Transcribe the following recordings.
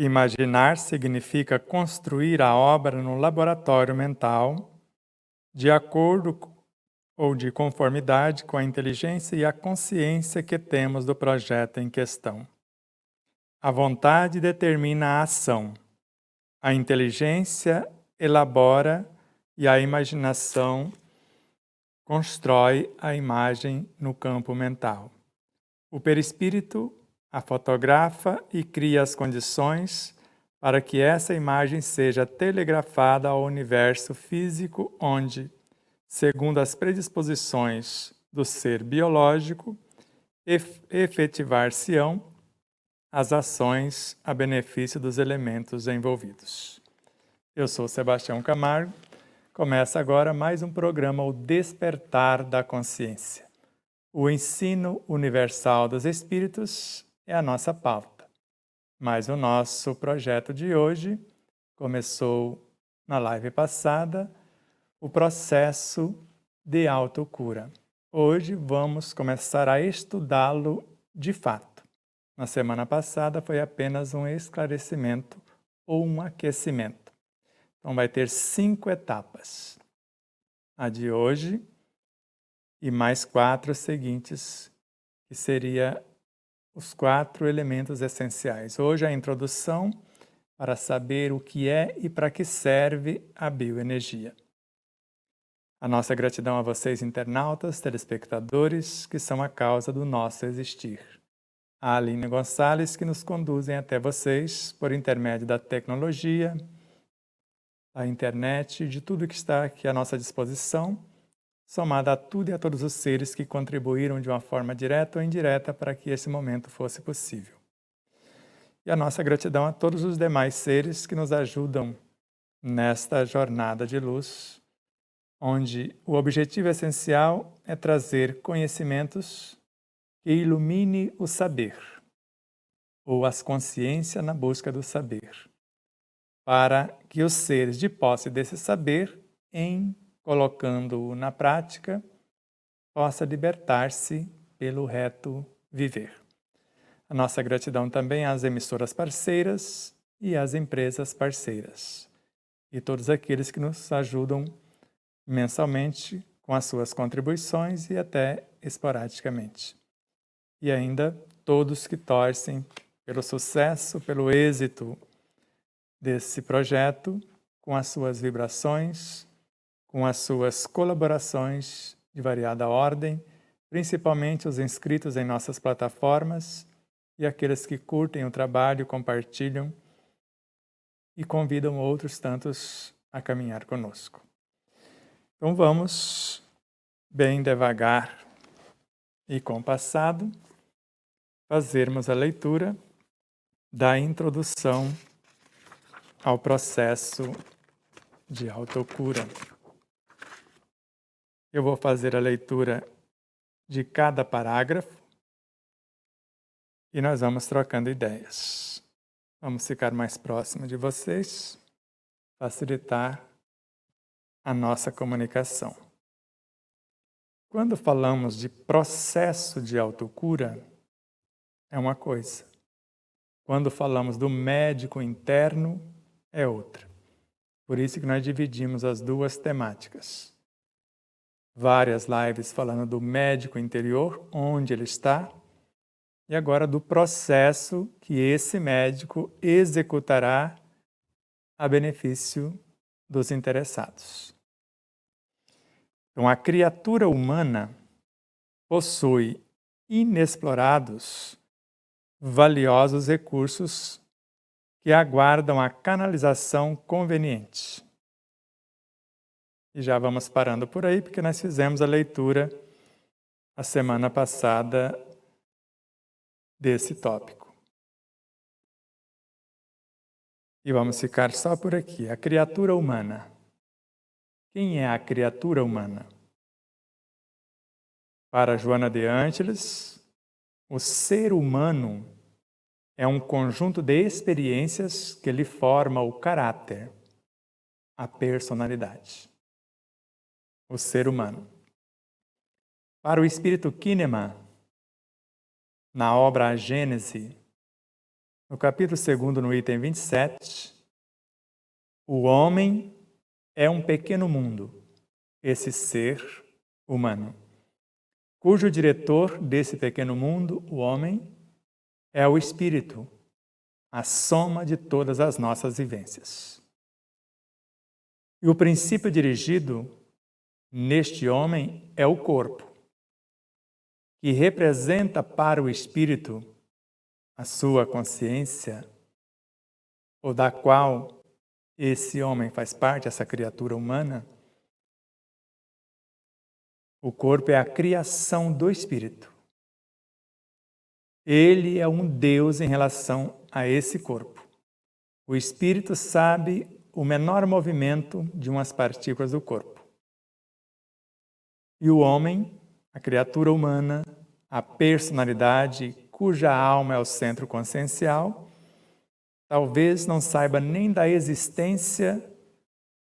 Imaginar significa construir a obra no laboratório mental, de acordo ou de conformidade com a inteligência e a consciência que temos do projeto em questão. A vontade determina a ação, a inteligência elabora e a imaginação constrói a imagem no campo mental. O perispírito a fotografa e cria as condições para que essa imagem seja telegrafada ao universo físico onde, segundo as predisposições do ser biológico, efetivar-se-ão as ações a benefício dos elementos envolvidos. Eu sou Sebastião Camargo. Começa agora mais um programa, O Despertar da Consciência. O ensino universal dos espíritos é a nossa pauta. Mas o nosso projeto de hoje começou na live passada, o processo de autocura. Hoje vamos começar a estudá-lo de fato. Na semana passada foi apenas um esclarecimento ou um aquecimento. Então vai ter 5 etapas. A de hoje e mais 4 seguintes, que seria os 4 elementos essenciais. Hoje a introdução para saber o que é e para que serve a bioenergia. A nossa gratidão a vocês, internautas, telespectadores, que são a causa do nosso existir. A Aline Gonçalves, que nos conduzem até vocês por intermédio da tecnologia, da internet, de tudo que está aqui à nossa disposição, somada a tudo e a todos os seres que contribuíram de uma forma direta ou indireta para que esse momento fosse possível. E a nossa gratidão a todos os demais seres que nos ajudam nesta jornada de luz, onde o objetivo essencial é trazer conhecimentos que ilumine o saber, ou as consciências na busca do saber, para que os seres de posse desse saber, colocando-o na prática, possa libertar-se pelo reto viver. A nossa gratidão também às emissoras parceiras e às empresas parceiras, e todos aqueles que nos ajudam mensalmente com as suas contribuições e até esporadicamente. E ainda todos que torcem pelo sucesso, pelo êxito desse projeto, com as suas vibrações, com as suas colaborações de variada ordem, principalmente os inscritos em nossas plataformas e aqueles que curtem o trabalho, compartilham e convidam outros tantos a caminhar conosco. Então vamos, bem devagar e compassado, fazermos a leitura da introdução ao processo de autocura. Eu vou fazer a leitura de cada parágrafo e nós vamos trocando ideias. Vamos ficar mais próximo de vocês, facilitar a nossa comunicação. Quando falamos de processo de autocura, é uma coisa. Quando falamos do médico interno, é outra. Por isso que nós dividimos as duas temáticas. Várias lives falando do médico interior, onde ele está, e agora do processo que esse médico executará a benefício dos interessados. Então, a criatura humana possui inexplorados, valiosos recursos que aguardam a canalização conveniente. E já vamos parando por aí, porque nós fizemos a leitura a semana passada desse tópico. E vamos ficar só por aqui. A criatura humana. Quem é a criatura humana? Para Joana de Ângeles, o ser humano é um conjunto de experiências que lhe forma o caráter, a personalidade. O ser humano. Para o espírito Kahneman, na obra A Gênese, No capítulo 2, no item 27, o homem é um pequeno mundo, esse ser humano, cujo diretor desse pequeno mundo, o homem, é o espírito, a soma de todas as nossas vivências. E o princípio dirigido neste homem é o corpo, que representa para o espírito a sua consciência, ou da qual esse homem faz parte, essa criatura humana. O corpo é a criação do espírito. Ele é um Deus em relação a esse corpo. O espírito sabe o menor movimento de umas partículas do corpo. E o homem, a criatura humana, a personalidade cuja alma é o centro consciencial, talvez não saiba nem da existência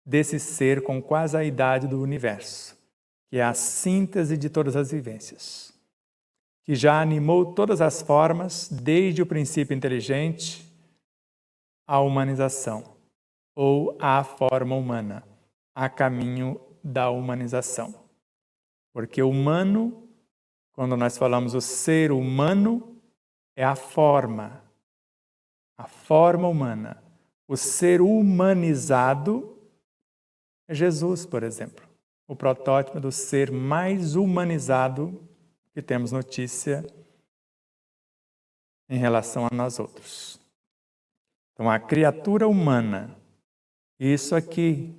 desse ser com quase a idade do universo, que é a síntese de todas as vivências, que já animou todas as formas, desde o princípio inteligente à humanização, ou à forma humana, a caminho da humanização. Porque humano, quando nós falamos o ser humano, é a forma humana. O ser humanizado é Jesus, por exemplo, o protótipo do ser mais humanizado que temos notícia em relação a nós outros. Então, a criatura humana, isso aqui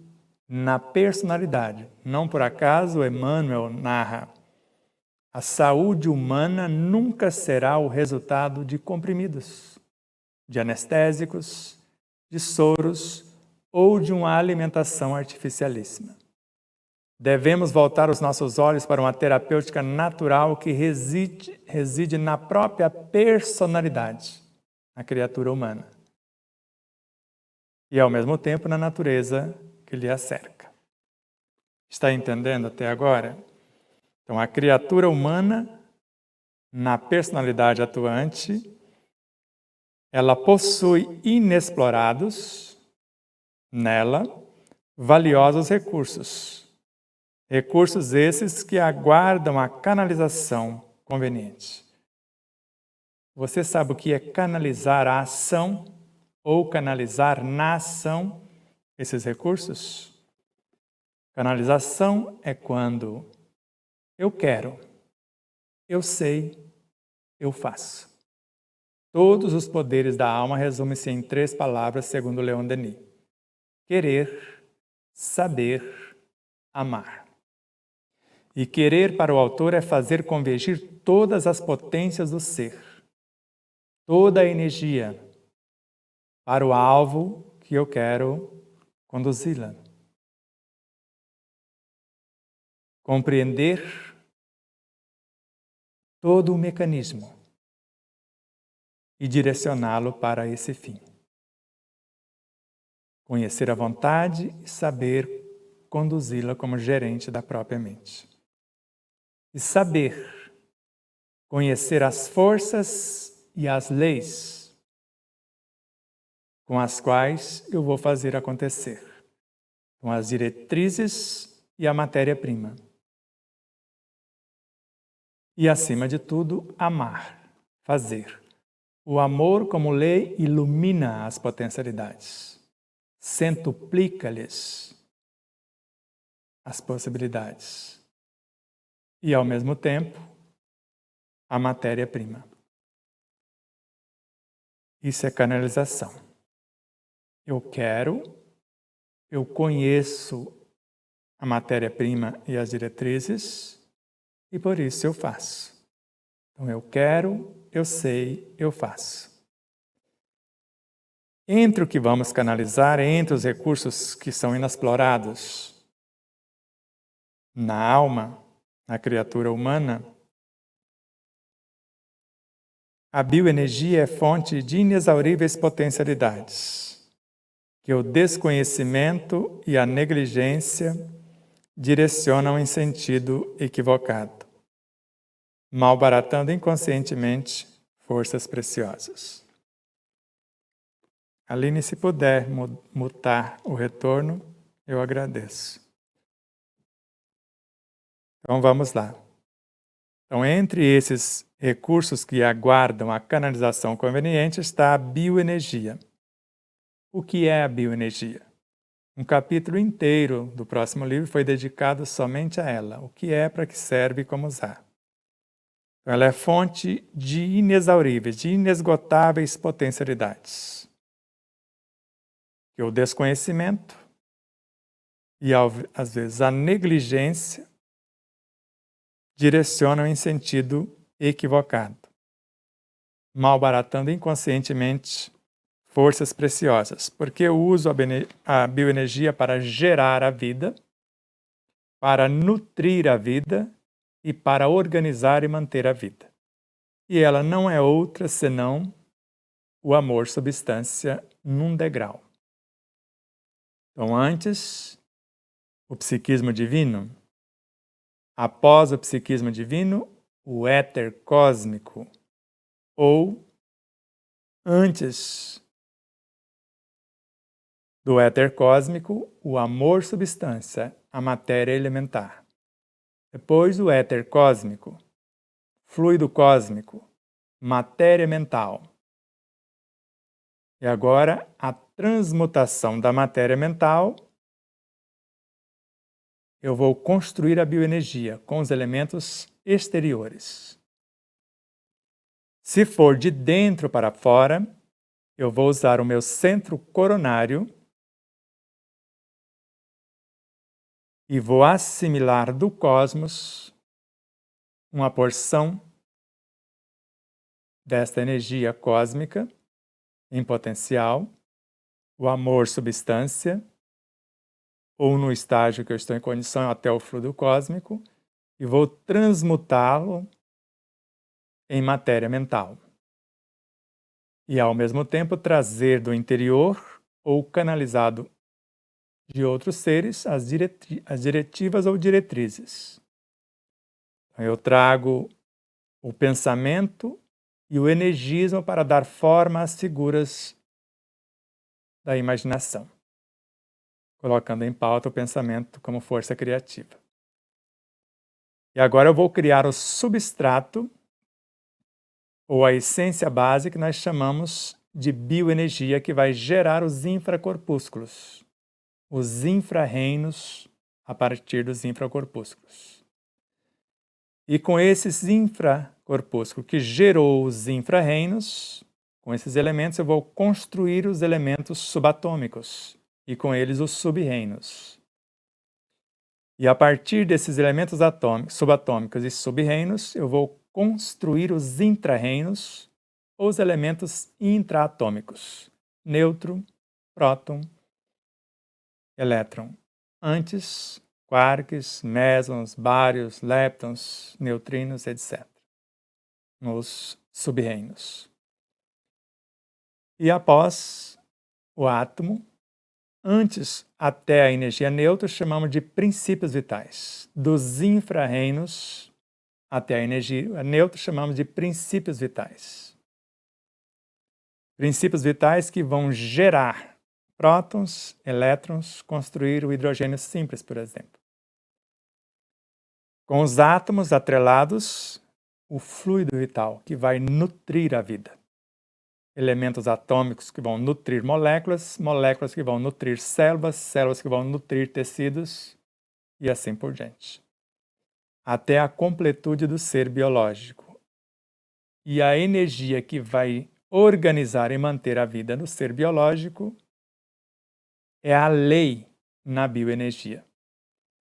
na personalidade, não por acaso Emmanuel narra: a saúde humana nunca será o resultado de comprimidos, de anestésicos, de soros ou de uma alimentação artificialíssima. Devemos voltar os nossos olhos para uma terapêutica natural que reside na própria personalidade, na criatura humana, e ao mesmo tempo na natureza que lhe a cerca. Está entendendo até agora? Então, a criatura humana, na personalidade atuante, ela possui inexplorados nela valiosos recursos. Recursos esses que aguardam a canalização conveniente. Você sabe o que é canalizar a ação ou canalizar na ação esses recursos? Canalização é quando eu quero, eu sei, eu faço. Todos os poderes da alma resumem-se em 3 palavras, segundo Leon Denis: querer, saber, amar. E querer para o autor é fazer convergir todas as potências do ser, toda a energia, para o alvo que eu quero conduzi-la. Compreender todo o mecanismo e direcioná-lo para esse fim. Conhecer a vontade e saber conduzi-la como gerente da própria mente. E saber conhecer as forças e as leis com as quais eu vou fazer acontecer, com as diretrizes e a matéria-prima. E, acima de tudo, amar, fazer. O amor, como lei, ilumina as potencialidades, centuplica-lhes as possibilidades. E, ao mesmo tempo, a matéria-prima. Isso é canalização. Eu quero, eu conheço a matéria-prima e as diretrizes, e por isso eu faço. Então, eu quero, eu sei, eu faço. Entre o que vamos canalizar, entre os recursos que são inexplorados na alma, na criatura humana, a bioenergia é fonte de inexauríveis potencialidades, que o desconhecimento e a negligência direcionam em sentido equivocado, malbaratando inconscientemente forças preciosas. Aline, se puder mutar o retorno, eu agradeço. Então vamos lá. Então, entre esses recursos que aguardam a canalização conveniente está a bioenergia. O que é a bioenergia? Um capítulo inteiro do próximo livro foi dedicado somente a ela. O que é, para que serve e como usar. Então, ela é fonte de inexauríveis, de inesgotáveis potencialidades. Que o desconhecimento e, às vezes, a negligência direcionam em sentido equivocado, malbaratando inconscientemente forças preciosas, porque eu uso a bioenergia para gerar a vida, para nutrir a vida e para organizar e manter a vida. E ela não é outra senão o amor substância num degrau. Então, antes, o psiquismo divino. Após o psiquismo divino, o éter cósmico. Ou, antes do éter cósmico, o amor substância, a matéria elementar. Depois, o éter cósmico, fluido cósmico, matéria mental. E agora, a transmutação da matéria mental, eu vou construir a bioenergia com os elementos exteriores. Se for de dentro para fora, eu vou usar o meu centro coronário e vou assimilar do cosmos uma porção desta energia cósmica em potencial, o amor substância, ou no estágio que eu estou em condição até o fluido cósmico, e vou transmutá-lo em matéria mental. E ao mesmo tempo trazer do interior ou canalizado de outros seres as diretivas ou diretrizes. Eu trago o pensamento e o energismo para dar forma às figuras da imaginação, colocando em pauta o pensamento como força criativa. E agora eu vou criar o substrato ou a essência base que nós chamamos de bioenergia, que vai gerar os infracorpúsculos, os infrarreinos a partir dos infracorpúsculos. E com esses infracorpúsculos que gerou os infrarreinos, com esses elementos eu vou construir os elementos subatômicos e com eles os subreinos. E a partir desses elementos subatômicos e subreinos, eu vou construir os intrarreinos, ou os elementos intraatômicos, nêutron, próton, elétron. Antes, quarks, mesons, bários, leptons, neutrinos, etc. Nos subreinos. E após o átomo, antes até a energia neutra, chamamos de princípios vitais. Dos infrarreinos até a energia neutra, chamamos de princípios vitais. Princípios vitais que vão gerar prótons, elétrons, construir o hidrogênio simples, por exemplo. Com os átomos atrelados, o fluido vital, que vai nutrir a vida. Elementos atômicos que vão nutrir moléculas, moléculas que vão nutrir células, células que vão nutrir tecidos, e assim por diante. Até a completude do ser biológico. E a energia que vai organizar e manter a vida no ser biológico é a lei na bioenergia.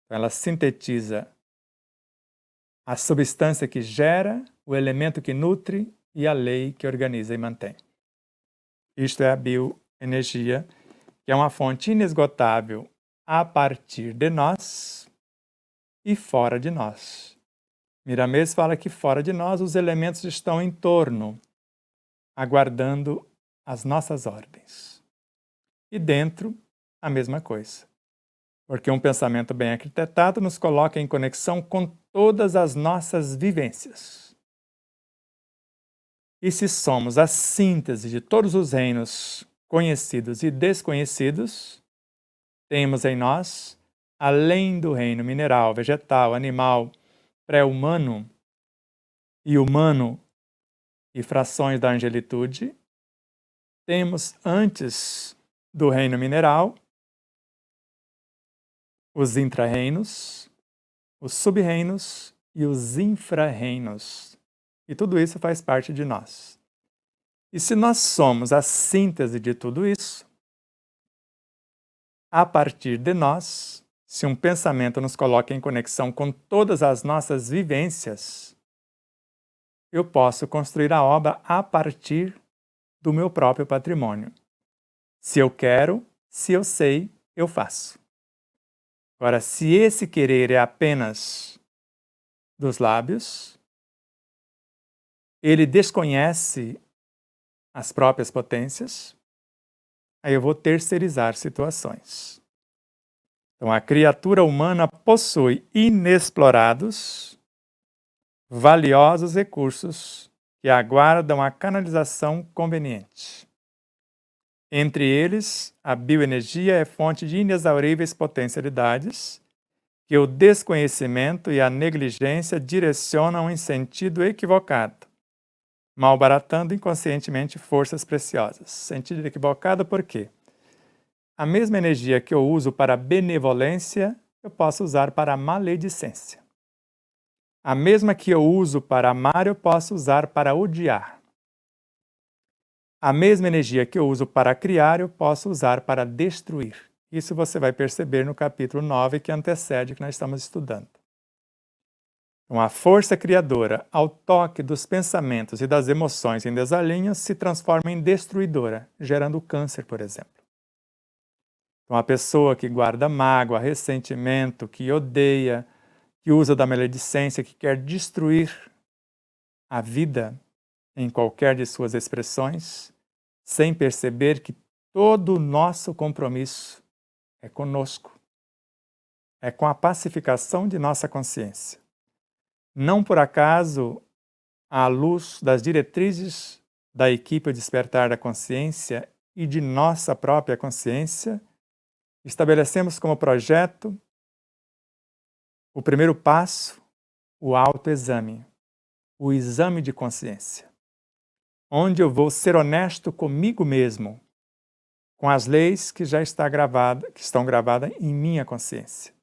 Então, ela sintetiza a substância que gera, o elemento que nutre e a lei que organiza e mantém. Isto é a bioenergia, que é uma fonte inesgotável a partir de nós e fora de nós. Miramês fala que fora de nós os elementos estão em torno, aguardando as nossas ordens. E dentro, a mesma coisa. Porque um pensamento bem arquitetado nos coloca em conexão com todas as nossas vivências. E se somos a síntese de todos os reinos conhecidos e desconhecidos, temos em nós, além do reino mineral, vegetal, animal, pré-humano e humano e frações da angelitude, temos antes do reino mineral os intra-reinos, os sub-reinos e os infra-reinos. E tudo isso faz parte de nós. E se nós somos a síntese de tudo isso, a partir de nós, se um pensamento nos coloca em conexão com todas as nossas vivências, eu posso construir a obra a partir do meu próprio patrimônio. Se eu quero, se eu sei, eu faço. Agora, se esse querer é apenas dos lábios, ele desconhece as próprias potências, aí eu vou terceirizar situações. Então, a criatura humana possui inexplorados, valiosos recursos que aguardam a canalização conveniente. Entre eles, a bioenergia é fonte de inexauríveis potencialidades que o desconhecimento e a negligência direcionam em sentido equivocado, malbaratando inconscientemente forças preciosas. Sentido equivocado por quê? A mesma energia que eu uso para benevolência, eu posso usar para maledicência. A mesma que eu uso para amar, eu posso usar para odiar. A mesma energia que eu uso para criar, eu posso usar para destruir. Isso você vai perceber no capítulo 9, que antecede o que nós estamos estudando. Então, a força criadora, ao toque dos pensamentos e das emoções em desalinho, se transforma em destruidora, gerando câncer, por exemplo. Então, a pessoa que guarda mágoa, ressentimento, que odeia, que usa da maledicência, que quer destruir a vida em qualquer de suas expressões, sem perceber que todo o nosso compromisso é conosco, é com a pacificação de nossa consciência. Não por acaso, à luz das diretrizes da equipe Despertar da Consciência e de nossa própria consciência, estabelecemos como projeto o primeiro passo, o autoexame, o exame de consciência, onde eu vou ser honesto comigo mesmo, com as leis que já estão gravadas em minha consciência.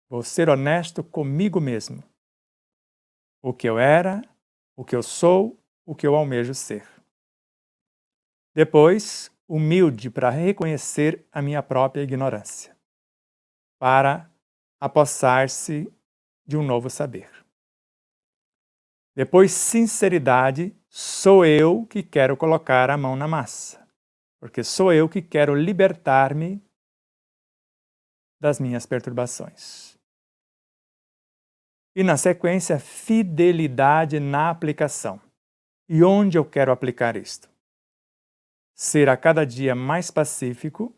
Vou ser honesto comigo mesmo. O que eu era, o que eu sou, o que eu almejo ser. Depois, humilde para reconhecer a minha própria ignorância, para apossar-se de um novo saber. Depois, sinceridade, sou eu que quero colocar a mão na massa, porque sou eu que quero libertar-me das minhas perturbações. E na sequência, fidelidade na aplicação. E onde eu quero aplicar isto? Ser a cada dia mais pacífico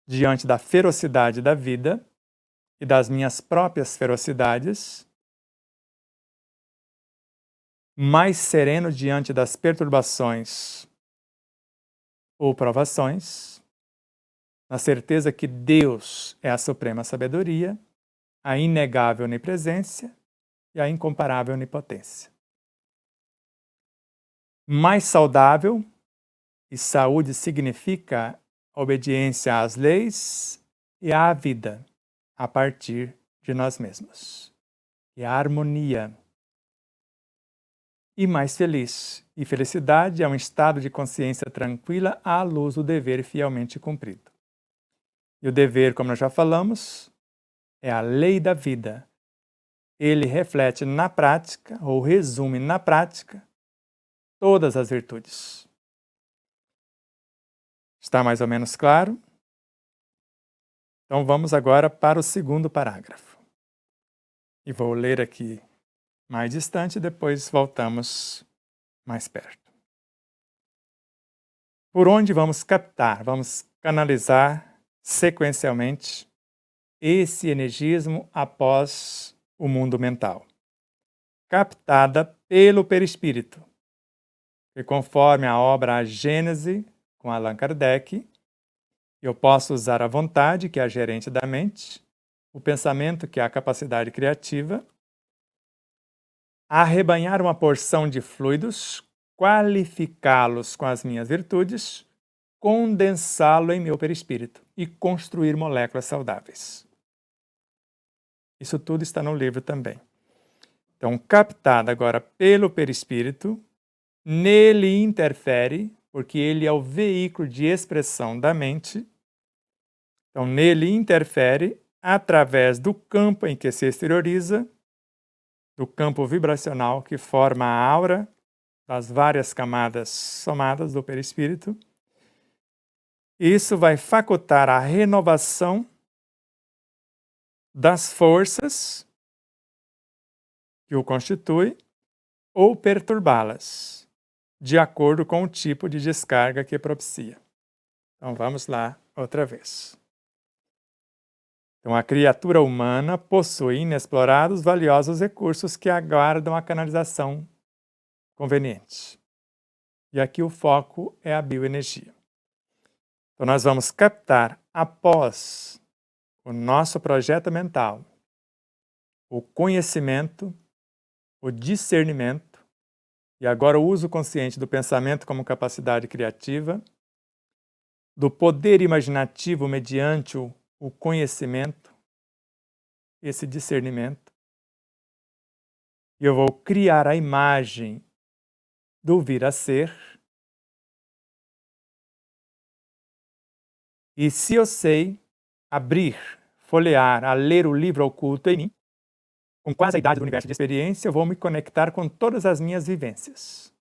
diante da ferocidade da vida e das minhas próprias ferocidades, mais sereno diante das perturbações ou provações, na certeza que Deus é a suprema sabedoria, a inegável onipresença e a incomparável onipotência. Mais saudável, e saúde significa obediência às leis e à vida a partir de nós mesmos. E a harmonia. E mais feliz. E felicidade é um estado de consciência tranquila à luz do dever fielmente cumprido. E o dever, como nós já falamos, é a lei da vida. Ele reflete na prática, ou resume na prática, todas as virtudes. Está mais ou menos claro? Então vamos agora para o segundo parágrafo. E vou ler aqui mais distante e depois voltamos mais perto. Por onde vamos captar, vamos canalizar sequencialmente esse energismo após o mundo mental, captada pelo perispírito, que conforme a obra A Gênese, com Allan Kardec. Eu posso usar a vontade, que é a gerente da mente, o pensamento, que é a capacidade criativa, arrebanhar uma porção de fluidos, qualificá-los com as minhas virtudes, condensá-lo em meu perispírito e construir moléculas saudáveis. Isso tudo está no livro também. Então, captado agora pelo perispírito, nele interfere, porque ele é o veículo de expressão da mente. Então, nele interfere através do campo em que se exterioriza, do campo vibracional que forma a aura das várias camadas somadas do perispírito. Isso vai facultar a renovação das forças que o constitui ou perturbá-las, de acordo com o tipo de descarga que propicia. Então vamos lá outra vez. Então a criatura humana possui inexplorados valiosos recursos que aguardam a canalização conveniente. E aqui o foco é a bioenergia. Então nós vamos captar após o nosso projeto mental o conhecimento, o discernimento, e agora o uso consciente do pensamento como capacidade criativa, do poder imaginativo mediante o conhecimento, esse discernimento, e eu vou criar a imagem do vir a ser. E se eu sei abrir, folhear, a ler o livro oculto em mim, com quase a idade do universo de experiência, eu vou me conectar com todas as minhas vivências.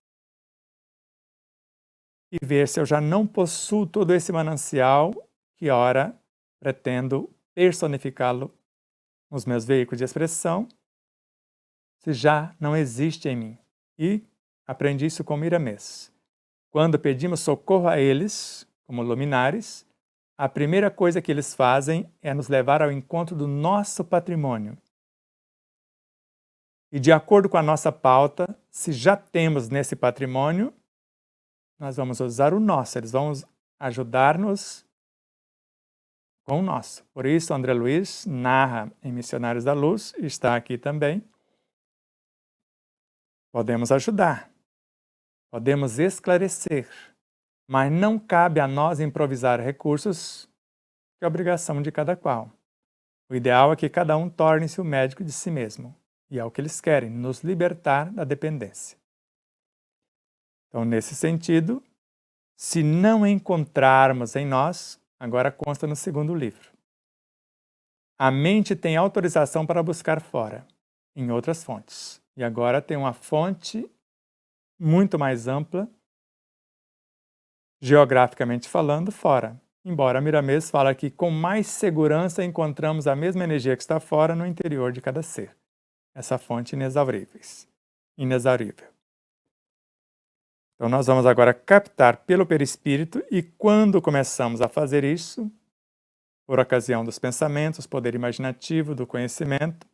E ver se eu já não possuo todo esse manancial que, ora, pretendo personificá-lo nos meus veículos de expressão, se já não existe em mim. E aprendi isso com Miramês. Quando pedimos socorro a eles, como luminares, a primeira coisa que eles fazem é nos levar ao encontro do nosso patrimônio. E de acordo com a nossa pauta, se já temos nesse patrimônio, nós vamos usar o nosso. Eles vão ajudar-nos com o nosso. Por isso, André Luiz narra em Missionários da Luz, e está aqui também. Podemos ajudar, podemos esclarecer, mas não cabe a nós improvisar recursos, que é obrigação de cada qual. O ideal é que cada um torne-se o médico de si mesmo. E é o que eles querem, nos libertar da dependência. Então, nesse sentido, se não encontrarmos em nós, agora consta no segundo livro, a mente tem autorização para buscar fora, em outras fontes. E agora tem uma fonte muito mais ampla, geograficamente falando, fora. Embora Miramês fala que com mais segurança encontramos a mesma energia que está fora no interior de cada ser. Essa fonte inexaurível. Então nós vamos agora captar pelo perispírito, e quando começamos a fazer isso, por ocasião dos pensamentos, poder imaginativo, do conhecimento,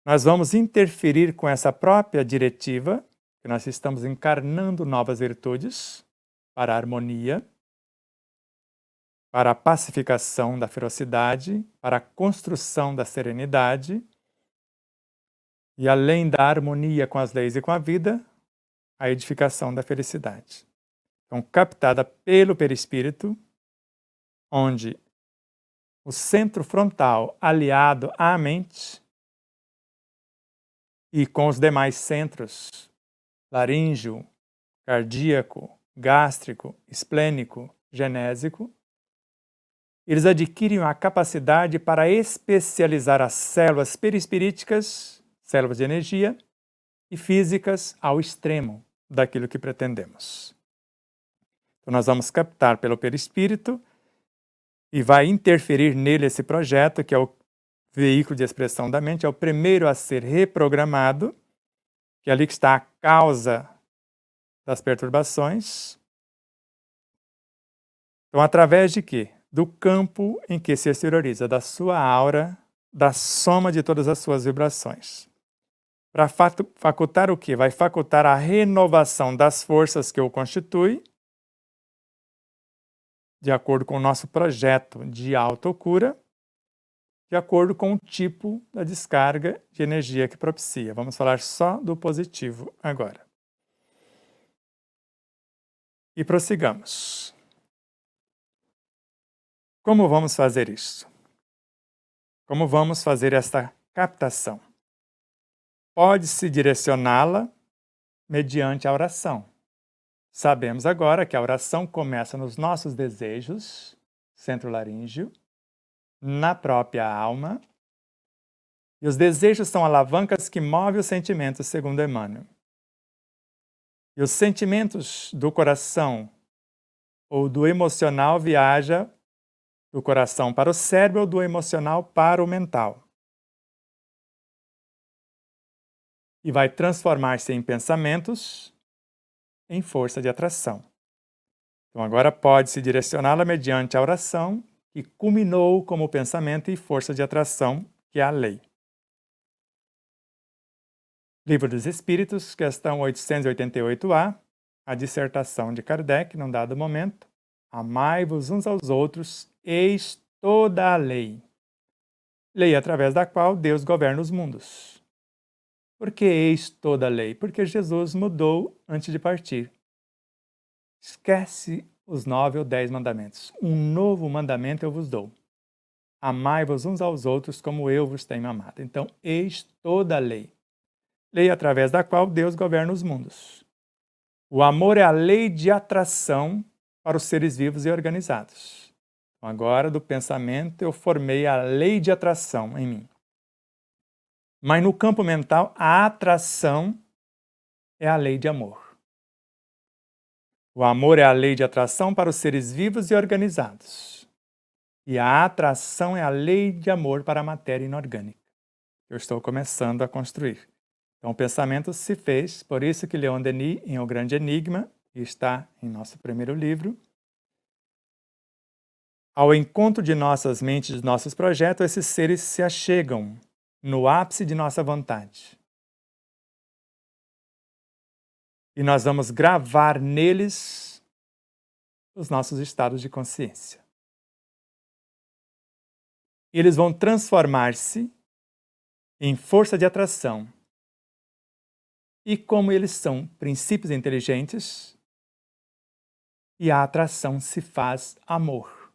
nós vamos interferir com essa própria diretiva, que nós estamos encarnando novas virtudes para a harmonia, para a pacificação da ferocidade, para a construção da serenidade, e além da harmonia com as leis e com a vida, a edificação da felicidade. Então, captada pelo perispírito, onde o centro frontal aliado à mente e com os demais centros, laríngeo, cardíaco, gástrico, esplênico, genésico, eles adquirem a capacidade para especializar as células perispiríticas, células de energia, e físicas ao extremo daquilo que pretendemos. Então nós vamos captar pelo perispírito e vai interferir nele esse projeto, que é o veículo de expressão da mente, é o primeiro a ser reprogramado, que é ali que está a causa das perturbações. Então, através de quê? Do campo em que se exterioriza, da sua aura, da soma de todas as suas vibrações. Para facultar o quê? Vai facultar a renovação das forças que o constituem de acordo com o nosso projeto de autocura, de acordo com o tipo da descarga de energia que propicia. Vamos falar só do positivo agora. E prossigamos. Como vamos fazer isso? Como vamos fazer esta captação? Pode-se direcioná-la mediante a oração. Sabemos agora que a oração começa nos nossos desejos, centro laríngeo, na própria alma, e os desejos são alavancas que movem os sentimentos, segundo Emmanuel. E os sentimentos do coração ou do emocional viajam do coração para o cérebro ou do emocional para o mental. E vai transformar-se em pensamentos, em força de atração. Então agora pode-se direcioná-la mediante a oração, que culminou como pensamento e força de atração, que é a lei. Livro dos Espíritos, questão 888A, a dissertação de Kardec, num dado momento. Amai-vos uns aos outros, eis toda a lei. Lei através da qual Deus governa os mundos. Por que eis toda a lei? Porque Jesus mudou antes de partir. Esquece os 9 ou 10 mandamentos. Um novo mandamento eu vos dou. Amai-vos uns aos outros como eu vos tenho amado. Então, eis toda a lei. Lei através da qual Deus governa os mundos. O amor é a lei de atração para os seres vivos e organizados. Então, agora, do pensamento, eu formei a lei de atração em mim. Mas no campo mental, a atração é a lei de amor. O amor é a lei de atração para os seres vivos e organizados. E a atração é a lei de amor para a matéria inorgânica. Eu estou começando a construir. Então o pensamento se fez, por isso que Leon Denis, em O Grande Enigma, está em nosso primeiro livro, ao encontro de nossas mentes, de nossos projetos, esses seres se achegam no ápice de nossa vontade. E nós vamos gravar neles os nossos estados de consciência. Eles vão transformar-se em força de atração. E como eles são princípios inteligentes, e a atração se faz amor.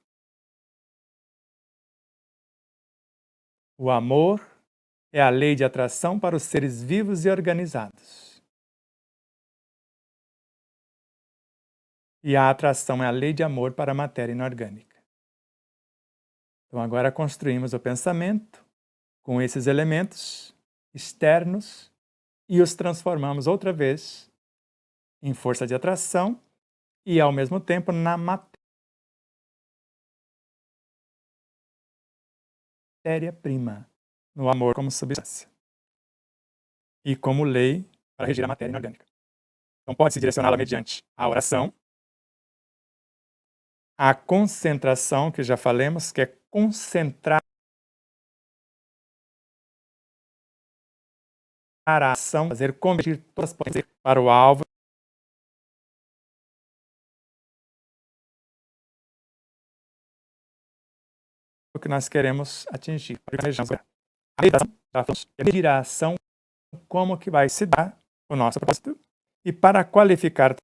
O amor é a lei de atração para os seres vivos e organizados. E a atração é a lei de amor para a matéria inorgânica. Então agora construímos o pensamento com esses elementos externos e os transformamos outra vez em força de atração e ao mesmo tempo na matéria-prima, no amor como substância e como lei para regir a matéria inorgânica. Então pode-se direcioná-la mediante a oração, a concentração, que já falamos, que é concentrar a ação, fazer convergir todas as potências para o alvo. O que nós queremos atingir. A meditação, é medir a ação, como que vai se dar o nosso propósito. E para qualificar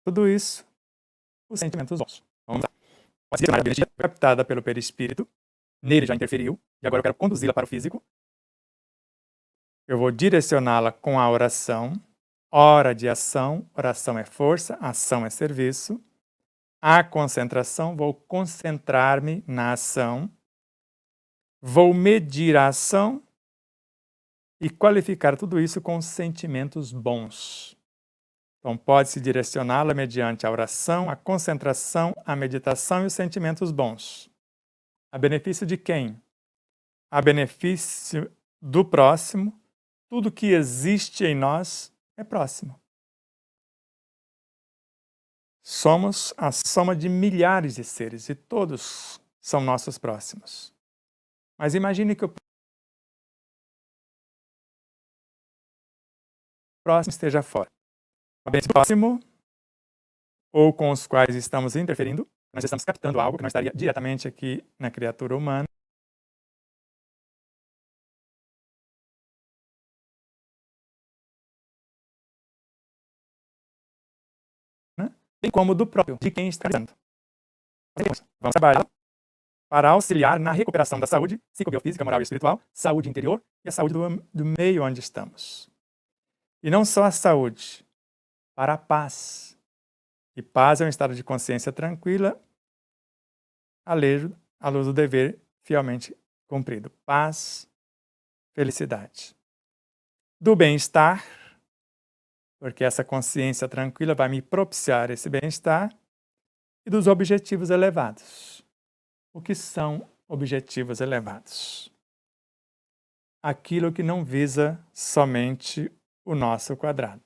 tudo isso, os sentimentos bons. Vamos lá. A energia captada pelo perispírito, nele já interferiu, e agora eu quero conduzi-la para o físico. Eu vou direcioná-la com a oração. Hora de ação, oração é força, ação é serviço. A concentração, vou concentrar-me na ação. Vou medir a ação e qualificar tudo isso com sentimentos bons. Então, pode-se direcioná-la mediante a oração, a concentração, a meditação e os sentimentos bons. A benefício de quem? A benefício do próximo. Tudo que existe em nós é próximo. Somos a soma de milhares de seres e todos são nossos próximos. Mas imagine que o próximo esteja fora. O ambiente próximo, ou com os quais estamos interferindo, nós estamos captando algo que não estaria diretamente aqui na criatura humana, bem como do próprio, de quem está realizando. Vamos trabalhar para auxiliar na recuperação da saúde psicobiofísica, moral e espiritual, saúde interior e a saúde do meio onde estamos. E não só a saúde, para a paz. E paz é um estado de consciência tranquila, à luz do dever fielmente cumprido. Paz, felicidade. Do bem-estar, porque essa consciência tranquila vai me propiciar esse bem-estar, e dos objetivos elevados. O que são objetivos elevados? Aquilo que não visa somente o nosso quadrado.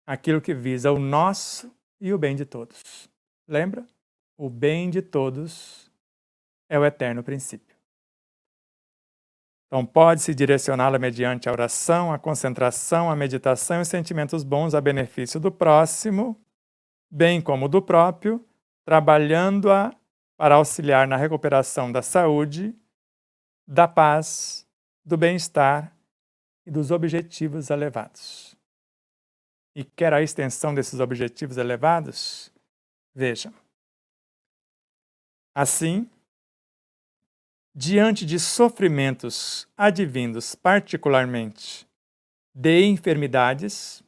Aquilo que visa o nosso e o bem de todos. Lembra? O bem de todos é o eterno princípio. Então pode-se direcioná-la mediante a oração, a concentração, a meditação e os sentimentos bons a benefício do próximo, bem como do próprio, trabalhando-a para auxiliar na recuperação da saúde, da paz, do bem-estar e dos objetivos elevados. E quer a extensão desses objetivos elevados? Veja. Assim, diante de sofrimentos advindos particularmente de enfermidades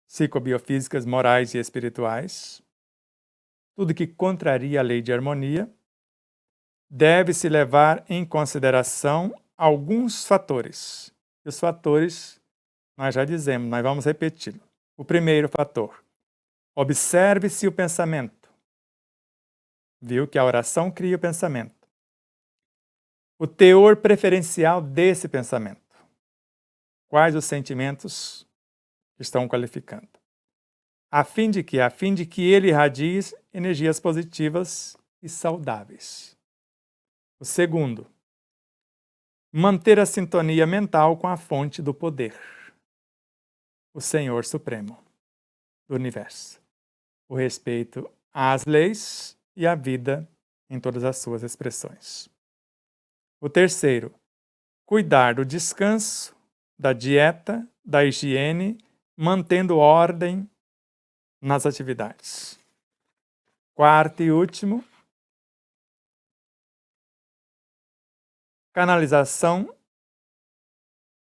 psicobiofísicas, morais e espirituais, tudo que contraria a lei de harmonia, deve-se levar em consideração alguns fatores. E os fatores, nós já dizemos, nós vamos repeti-lo. O primeiro fator, observe-se o pensamento. Viu que a oração cria o pensamento. O teor preferencial desse pensamento. Quais os sentimentos que estão qualificando? A fim de que ele irradie energias positivas e saudáveis. O segundo, manter a sintonia mental com a fonte do poder, o Senhor Supremo do Universo. O respeito às leis e à vida em todas as suas expressões. O terceiro, cuidar do descanso, da dieta, da higiene, mantendo ordem nas atividades. Quarto e último, canalização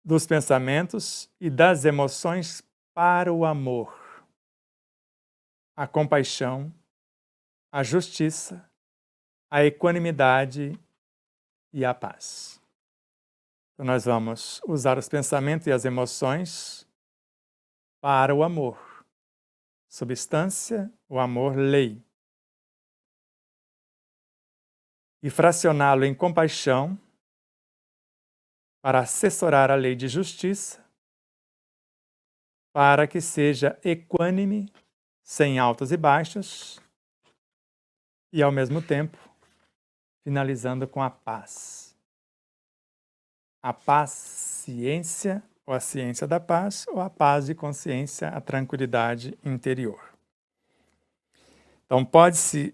dos pensamentos e das emoções para o amor, a compaixão, a justiça, a equanimidade e a paz. Então nós vamos usar os pensamentos e as emoções para o amor. Substância, o amor, lei. E fracioná-lo em compaixão para assessorar a lei de justiça, para que seja equânime, sem altos e baixos, e ao mesmo tempo finalizando com a paz. A paciência, ou a ciência da paz, ou a paz de consciência, a tranquilidade interior. Então pode-se,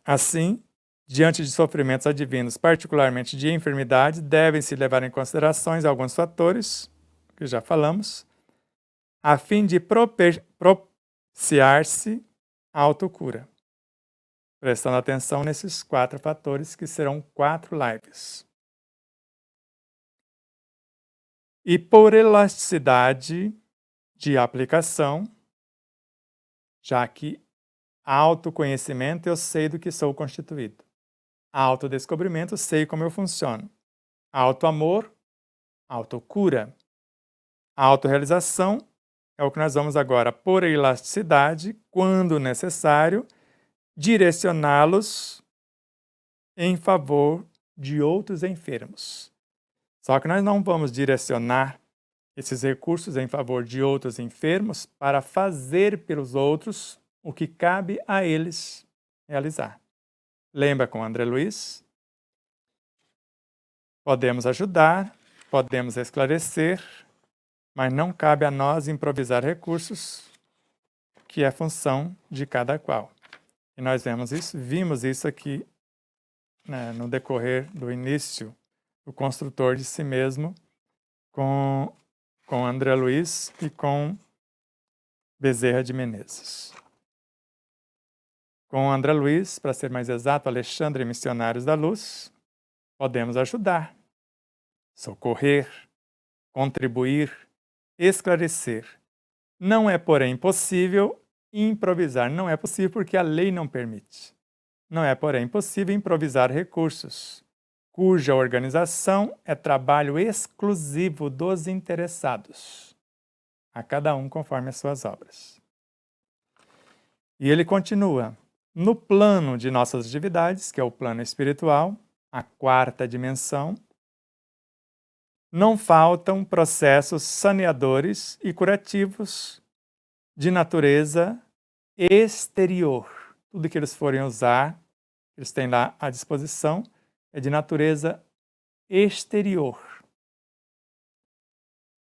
assim, diante de sofrimentos advindos, particularmente de enfermidade, devem-se levar em consideração alguns fatores, que já falamos, a fim de propiciar-se a autocura. Prestando atenção nesses 4 fatores, que serão 4 lives. E por elasticidade de aplicação, já que autoconhecimento eu sei do que sou constituído. Autodescobrimento, sei como eu funciono. Autoamor, autocura. Autorrealização é o que nós vamos agora, por elasticidade, quando necessário, direcioná-los em favor de outros enfermos. Só que nós não vamos direcionar esses recursos em favor de outros enfermos para fazer pelos outros o que cabe a eles realizar. Lembra com André Luiz? Podemos ajudar, podemos esclarecer, mas não cabe a nós improvisar recursos, que é função de cada qual. E nós vimos isso aqui, né, no decorrer do início do construtor de si mesmo com André Luiz e com Bezerra de Menezes. Com André Luiz, para ser mais exato, Alexandre Missionários da Luz, podemos ajudar, socorrer, contribuir, esclarecer. Não é, porém, possível improvisar. Não é possível porque a lei não permite. Não é, porém, possível improvisar recursos, cuja organização é trabalho exclusivo dos interessados, a cada um conforme as suas obras. E ele continua: no plano de nossas atividades, que é o plano espiritual, a quarta dimensão, não faltam processos saneadores e curativos de natureza exterior. Tudo que eles forem usar, eles têm lá à disposição, é de natureza exterior.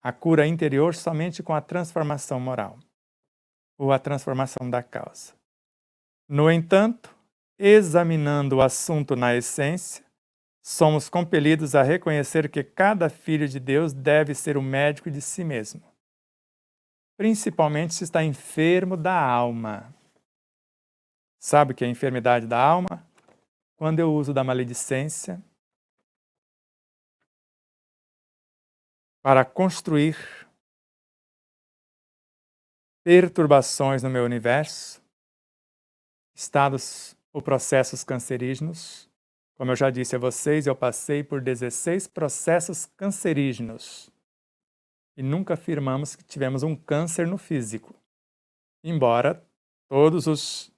A cura interior somente com a transformação moral, ou a transformação da causa. No entanto, examinando o assunto na essência, somos compelidos a reconhecer que cada filho de Deus deve ser o médico de si mesmo, principalmente se está enfermo da alma. Sabe o que é a enfermidade da alma? Quando eu uso da maledicência para construir perturbações no meu universo, estados ou processos cancerígenos. Como eu já disse a vocês, eu passei por 16 processos cancerígenos e nunca afirmamos que tivemos um câncer no físico, embora todos os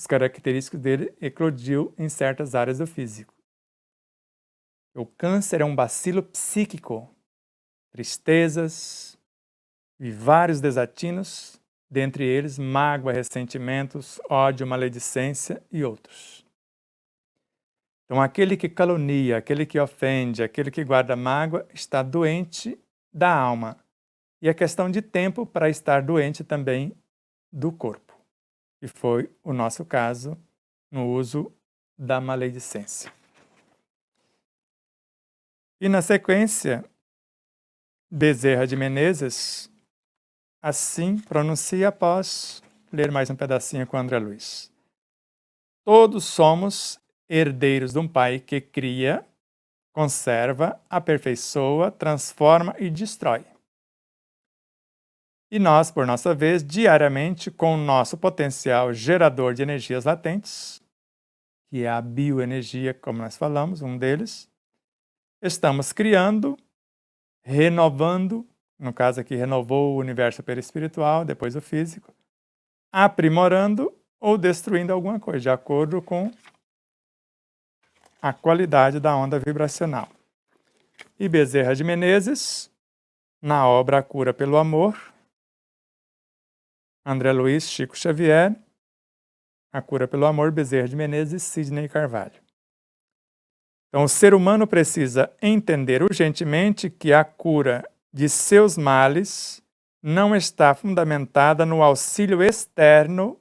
característicos dele eclodiu em certas áreas do físico. O câncer é um bacilo psíquico, tristezas e vários desatinos, dentre eles mágoa, ressentimentos, ódio, maledicência e outros. Então, aquele que calunia, aquele que ofende, aquele que guarda mágoa, está doente da alma. E é questão de tempo para estar doente também do corpo. E foi o nosso caso no uso da maledicência. E na sequência, Bezerra de Menezes assim pronuncia após ler mais um pedacinho com André Luiz. Todos somos herdeiros de um pai que cria, conserva, aperfeiçoa, transforma e destrói. E nós, por nossa vez, diariamente, com o nosso potencial gerador de energias latentes, que é a bioenergia, como nós falamos, um deles, estamos criando, renovando, no caso aqui renovou o universo perispiritual, depois o físico, aprimorando ou destruindo alguma coisa, de acordo com a qualidade da onda vibracional. E Bezerra de Menezes, na obra A Cura pelo Amor, André Luiz, Chico Xavier, A Cura pelo Amor, Bezerra de Menezes e Sidney Carvalho. Então, o ser humano precisa entender urgentemente que a cura de seus males não está fundamentada no auxílio externo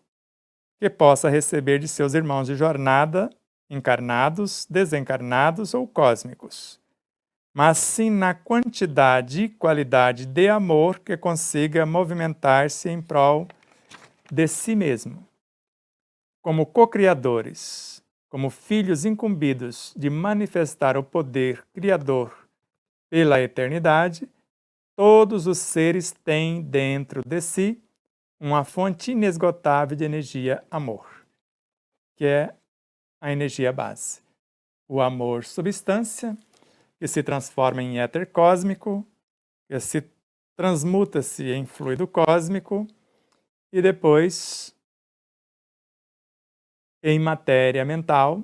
que possa receber de seus irmãos de jornada, encarnados, desencarnados ou cósmicos, mas sim na quantidade e qualidade de amor que consiga movimentar-se em prol de si mesmo. Como co-criadores, como filhos incumbidos de manifestar o poder criador pela eternidade, todos os seres têm dentro de si uma fonte inesgotável de energia amor, que é a energia base. O amor substância, que se transforma em éter cósmico, que se transmuta-se em fluido cósmico e depois em matéria mental,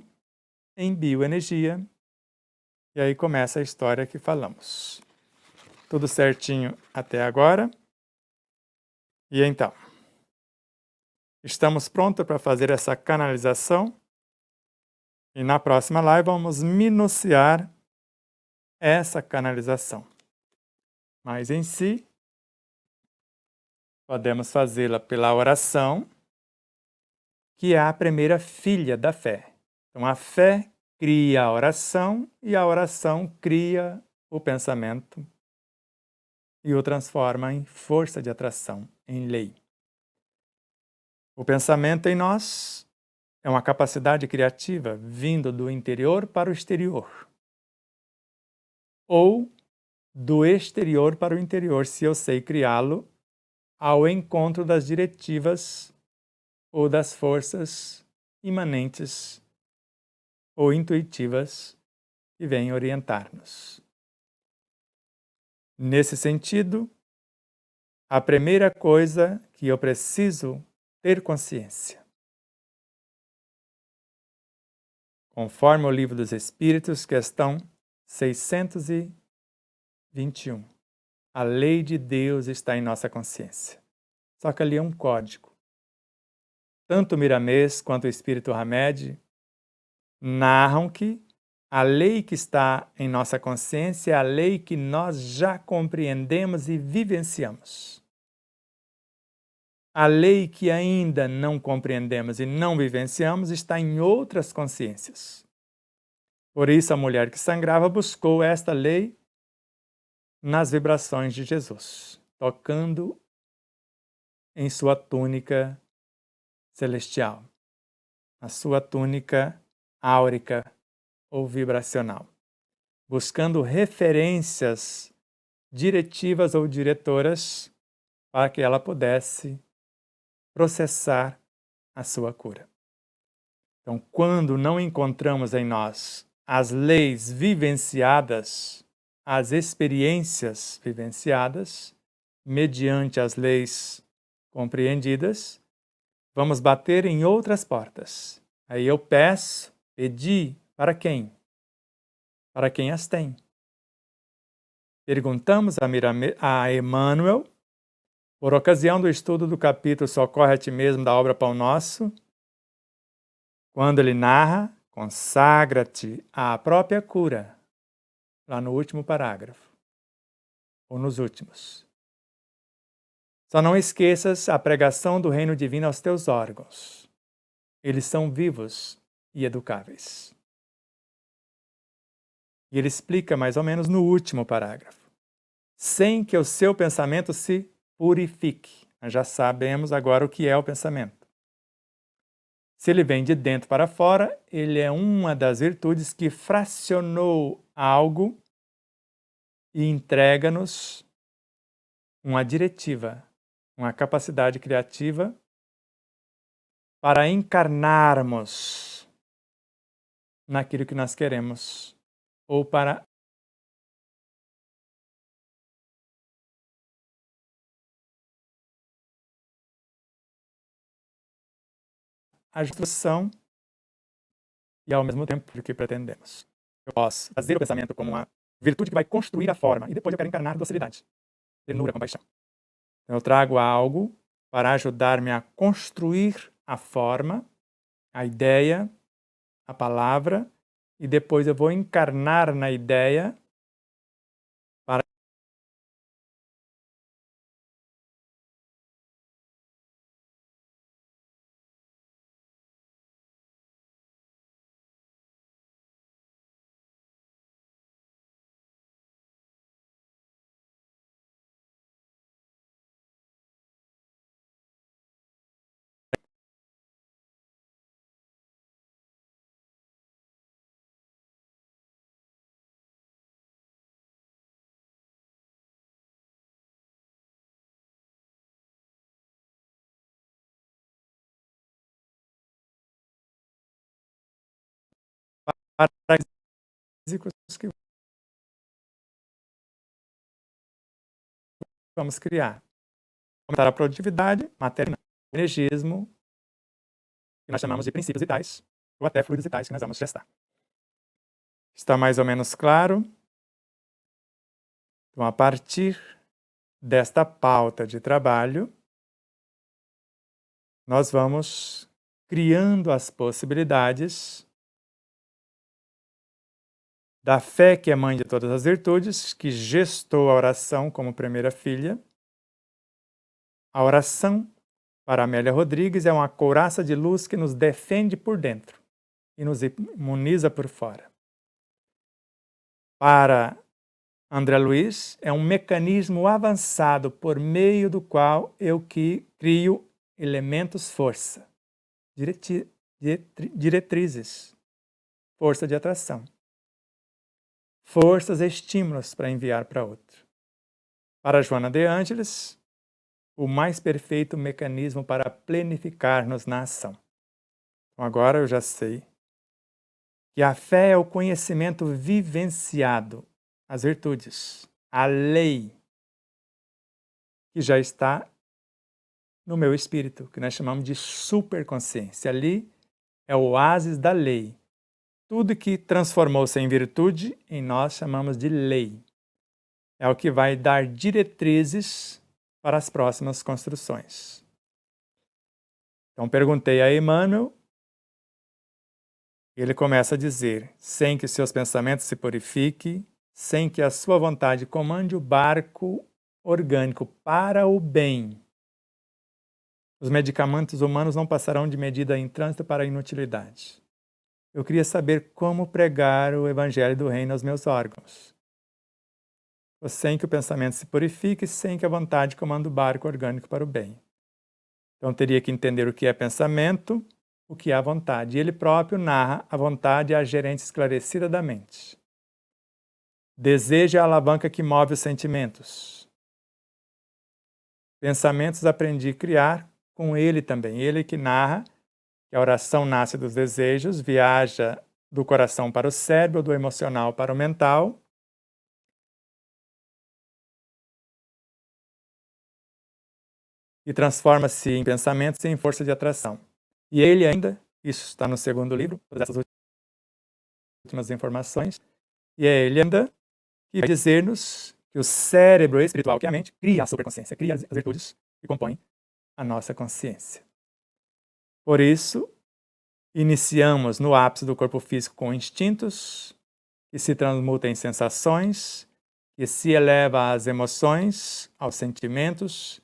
em bioenergia. E aí começa a história que falamos. Tudo certinho até agora? E então? Estamos prontos para fazer essa canalização? E na próxima live vamos minuciar essa canalização. Mas em si, Podemos fazê-la pela oração, que é a primeira filha da fé. Então, a fé cria a oração e a oração cria o pensamento e o transforma em força de atração, em lei. O pensamento em nós é uma capacidade criativa vindo do interior para o exterior, ou do exterior para o interior, se eu sei criá-lo, ao encontro das diretivas ou das forças imanentes ou intuitivas que vêm orientar-nos. Nesse sentido, a primeira coisa que eu preciso ter consciência, conforme o Livro dos Espíritos, questão 621. A lei de Deus está em nossa consciência. Só que ali é um código. Tanto Miramês quanto o Espírito Hamed narram que a lei que está em nossa consciência é a lei que nós já compreendemos e vivenciamos. A lei que ainda não compreendemos e não vivenciamos está em outras consciências. Por isso, a mulher que sangrava buscou esta lei nas vibrações de Jesus, tocando em sua túnica celestial, na sua túnica áurica ou vibracional, buscando referências diretivas ou diretoras para que ela pudesse processar a sua cura. Então, quando não encontramos em nós as leis vivenciadas, as experiências vivenciadas, mediante as leis compreendidas, vamos bater em outras portas. Aí eu pedi para quem? Para quem as tem. Perguntamos a Emmanuel, por ocasião do estudo do capítulo Socorre a Ti Mesmo da obra Pão Nosso, quando ele narra, consagra-te à própria cura, lá no último parágrafo, ou nos últimos. Só não esqueças a pregação do reino divino aos teus órgãos. Eles são vivos e educáveis. E ele explica mais ou menos no último parágrafo. Sem que o seu pensamento se purifique. Nós já sabemos agora o que é o pensamento. Se ele vem de dentro para fora, ele é uma das virtudes que fracionou algo e entrega-nos uma diretiva, uma capacidade criativa para encarnarmos naquilo que nós queremos ou para a justiça e ao mesmo tempo o que pretendemos. Eu posso fazer o pensamento como uma virtude que vai construir a forma e depois eu quero encarnar docilidade, ternura, compaixão. Então eu trago algo para ajudar-me a construir a forma, a ideia, a palavra, e depois eu vou encarnar na ideia para físicos que vamos criar. Aumentar a produtividade, matéria, energismo, que nós chamamos de princípios vitais, ou até fluidos vitais que nós vamos gestar. Está mais ou menos claro? Então, a partir desta pauta de trabalho, nós vamos criando as possibilidades da fé que é mãe de todas as virtudes, que gestou a oração como primeira filha, A oração, para Amélia Rodrigues, é uma couraça de luz que nos defende por dentro e nos imuniza por fora. Para André Luiz, é um mecanismo avançado por meio do qual eu crio elementos força, diretrizes, força de atração, forças e estímulos para enviar para outro. Para Joana de Ângeles, o mais perfeito mecanismo para planificar-nos na ação. Então agora eu já sei que a fé é o conhecimento vivenciado, as virtudes, a lei que já está no meu espírito, que nós chamamos de superconsciência. Ali é o oásis da lei. Tudo que transformou-se em virtude, em nós chamamos de lei. É o que vai dar diretrizes para as próximas construções. Então perguntei a Emmanuel, e ele começa a dizer: sem que seus pensamentos se purifiquem, sem que a sua vontade comande o barco orgânico para o bem, os medicamentos humanos não passarão de medida em trânsito para a inutilidade. Eu queria saber como pregar o evangelho do reino aos meus órgãos. Sem que o pensamento se purifique, sem que a vontade comande o barco orgânico para o bem. Então teria que entender o que é pensamento, o que é a vontade. E ele próprio narra: a vontade é a gerente esclarecida da mente. Desejo é a alavanca que move os sentimentos. Pensamentos aprendi a criar com ele também. Ele que narra que a oração nasce dos desejos, viaja do coração para o cérebro, do emocional para o mental. E transforma-se em pensamentos e em força de atração. E ele ainda, isso está no segundo livro, todas essas últimas informações, e é ele ainda que vai dizer-nos que o cérebro espiritual, que é a mente, cria a superconsciência, cria as virtudes que compõem a nossa consciência. Por isso, iniciamos no ápice do corpo físico com instintos, que se transmutam em sensações, que se eleva às emoções, aos sentimentos,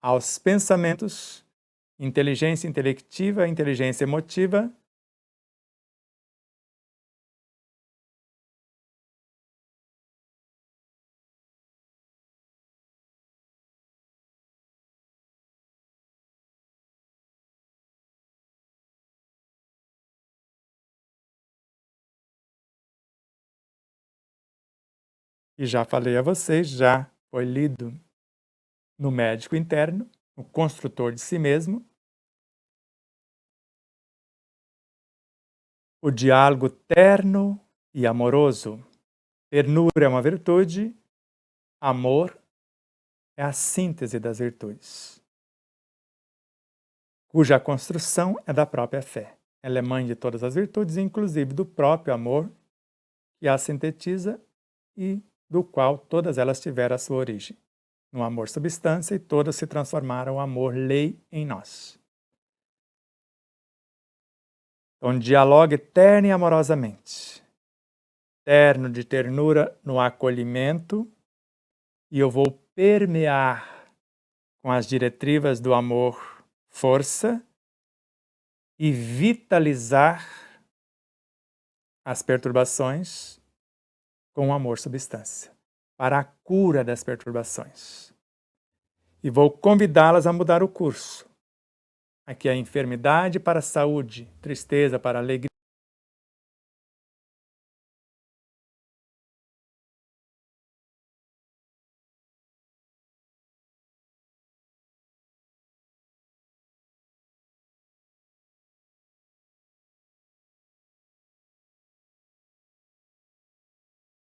aos pensamentos, inteligência intelectiva, inteligência emotiva, e já falei a vocês, já foi lido no Médico Interno, o construtor de si mesmo, o diálogo terno e amoroso. Ternura é uma virtude, amor é a síntese das virtudes, cuja construção é da própria fé. Ela é mãe de todas as virtudes, inclusive do próprio amor, que a sintetiza e do qual todas elas tiveram a sua origem no amor substância, e todas se transformaram no amor lei em nós. Então, dialogue terno e amorosamente. Terno de ternura no acolhimento, e eu vou permear com as diretivas do amor força e vitalizar as perturbações com o amor substância, para a cura das perturbações. E vou convidá-las a mudar o curso. Aqui é a enfermidade para a saúde, tristeza para a alegria.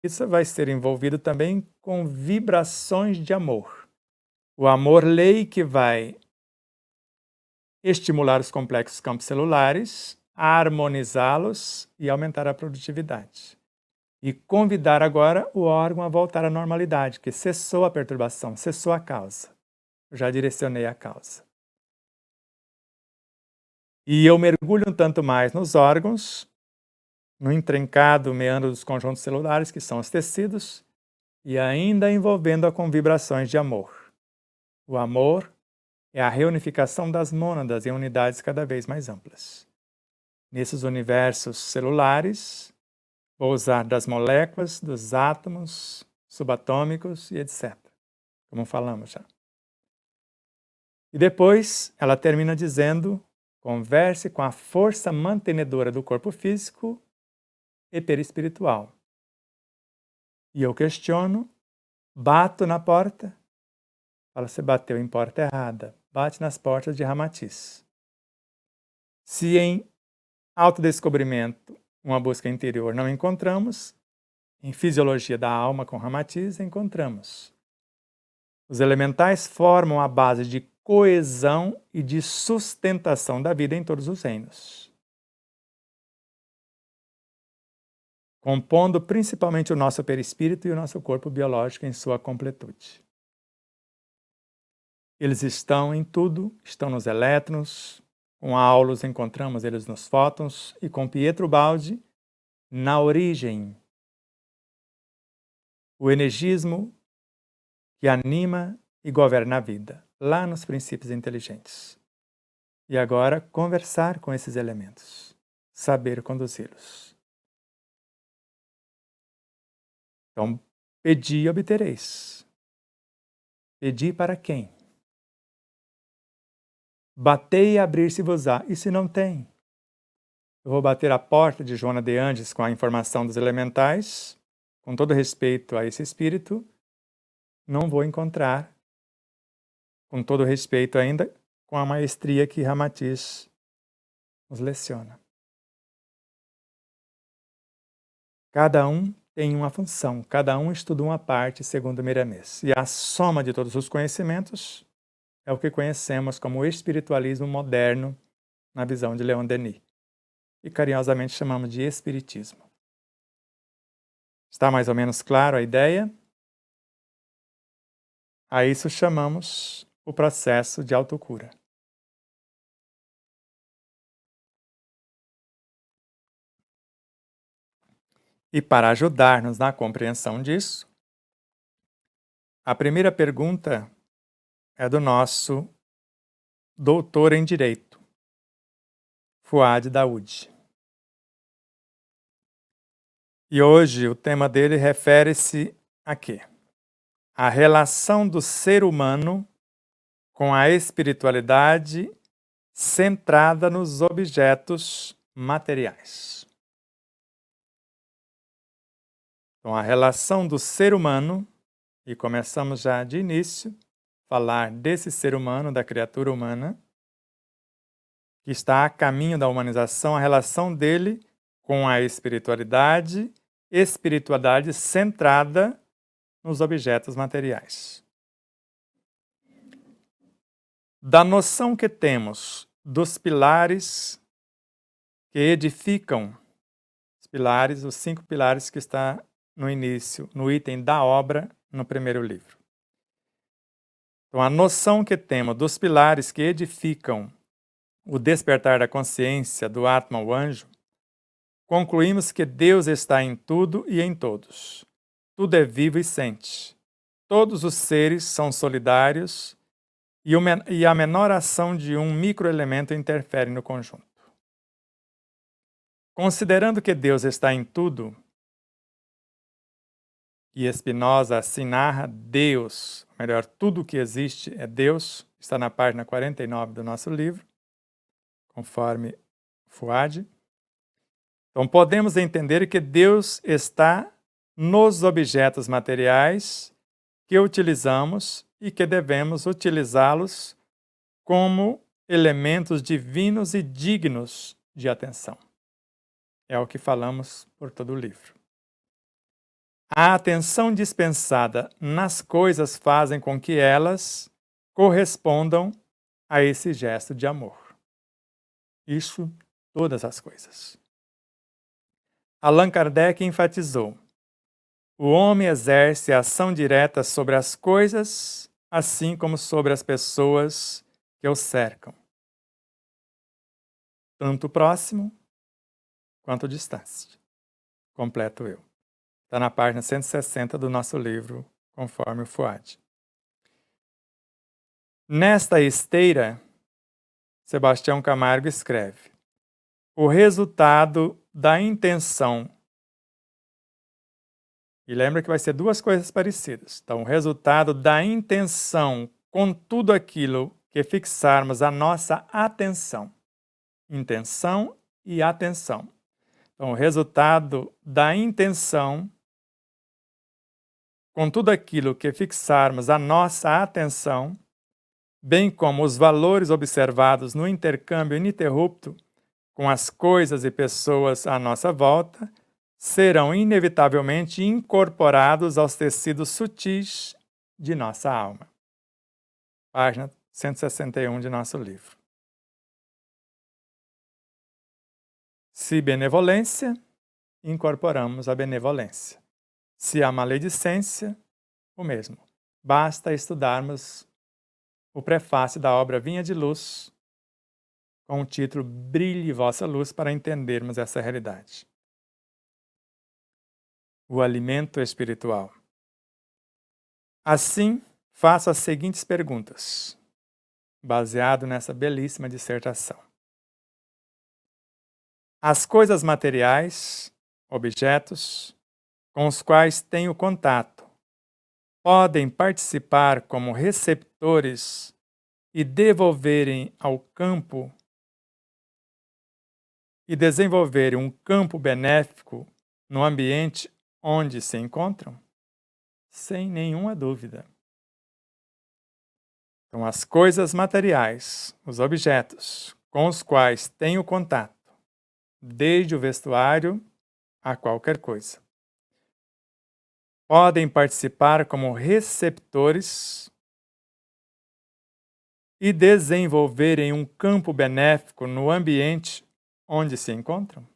Isso vai ser envolvido também com vibrações de amor. O amor-lei que vai estimular os complexos campos celulares, harmonizá-los e aumentar a produtividade. E convidar agora o órgão a voltar à normalidade, que cessou a perturbação, cessou a causa. Eu já direcionei a causa. E eu mergulho um tanto mais nos órgãos, no intrincado meandro dos conjuntos celulares, que são os tecidos, e ainda envolvendo-a com vibrações de amor. O amor é a reunificação das mônadas em unidades cada vez mais amplas. Nesses universos celulares, vou usar das moléculas, dos átomos, subatômicos e etc., como falamos já. E depois ela termina dizendo: converse com a força mantenedora do corpo físico e perispiritual. E eu questiono, bato na porta, fala: você bateu em porta errada, bate nas portas de Ramatiz. Se em autodescobrimento, uma busca interior, não encontramos, em fisiologia da alma com Ramatiz encontramos. Os elementais formam a base de coesão e de sustentação da vida em todos os reinos, compondo principalmente o nosso perispírito e o nosso corpo biológico em sua completude. Eles estão em tudo, estão nos elétrons, com Aulos encontramos eles nos fótons e com Pietro Baldi na origem. O energismo que anima e governa a vida, lá nos princípios inteligentes. E agora, conversar com esses elementos, saber conduzi-los. Então, pedi e obtereis. Pedi para quem? Batei e abrir-se-vos-á. E se não tem? Eu vou bater a porta de Joana de Andes com a informação dos elementais, com todo respeito a esse espírito, não vou encontrar, com todo respeito ainda, com a maestria que Ramatiz nos leciona. Cada um tem uma função, cada um estuda uma parte, segundo Miramês. E a soma de todos os conhecimentos é o que conhecemos como o espiritualismo moderno, na visão de Leon Denis. E carinhosamente chamamos de espiritismo. Está mais ou menos claro a ideia? A isso chamamos o processo de autocura. E para ajudar-nos na compreensão disso, a primeira pergunta é do nosso doutor em Direito, Fuad Daoud. E hoje o tema dele refere-se a quê? A relação do ser humano com a espiritualidade centrada nos objetos materiais. Então, a relação do ser humano, e começamos já de início a falar desse ser humano, da criatura humana, que está a caminho da humanização, a relação dele com a espiritualidade centrada nos objetos materiais. Da noção que temos dos pilares que edificam, os 5 pilares que está no início, no item da obra, no primeiro livro. Então, a noção que temos dos pilares que edificam o despertar da consciência do Atma, o anjo, concluímos que Deus está em tudo e em todos. Tudo é vivo e sente. Todos os seres são solidários e a menor ação de um microelemento interfere no conjunto. Considerando que Deus está em tudo, e Spinoza assim narra, Deus, melhor, tudo que existe é Deus, está na página 49 do nosso livro, conforme Fuad. Então podemos entender que Deus está nos objetos materiais que utilizamos e que devemos utilizá-los como elementos divinos e dignos de atenção. É o que falamos por todo o livro. A atenção dispensada nas coisas fazem com que elas correspondam a esse gesto de amor. Isso, todas as coisas. Allan Kardec enfatizou: o homem exerce ação direta sobre as coisas, assim como sobre as pessoas que o cercam, tanto próximo quanto distante. Completo eu. Está na página 160 do nosso livro, conforme o Fuad. Nesta esteira, Sebastião Camargo escreve: o resultado da intenção. E lembra que vai ser duas coisas parecidas. Então, o resultado da intenção com tudo aquilo que fixarmos a nossa atenção. Intenção e atenção. Então, o resultado da intenção com tudo aquilo que fixarmos a nossa atenção, bem como os valores observados no intercâmbio ininterrupto com as coisas e pessoas à nossa volta, serão inevitavelmente incorporados aos tecidos sutis de nossa alma. Página 161 de nosso livro. Se benevolência, incorporamos a benevolência. Se há maledicência, o mesmo. Basta estudarmos o prefácio da obra Vinha de Luz, com o título Brilhe Vossa Luz, para entendermos essa realidade. O alimento espiritual. Assim, faço as seguintes perguntas, baseado nessa belíssima dissertação. As coisas materiais, objetos, com os quais tenho contato, podem participar como receptores e devolverem ao campo e desenvolverem um campo benéfico no ambiente onde se encontram? Sem nenhuma dúvida. Então, as coisas materiais, os objetos com os quais tenho contato, desde o vestuário a qualquer coisa, podem participar como receptores e desenvolverem um campo benéfico no ambiente onde se encontram?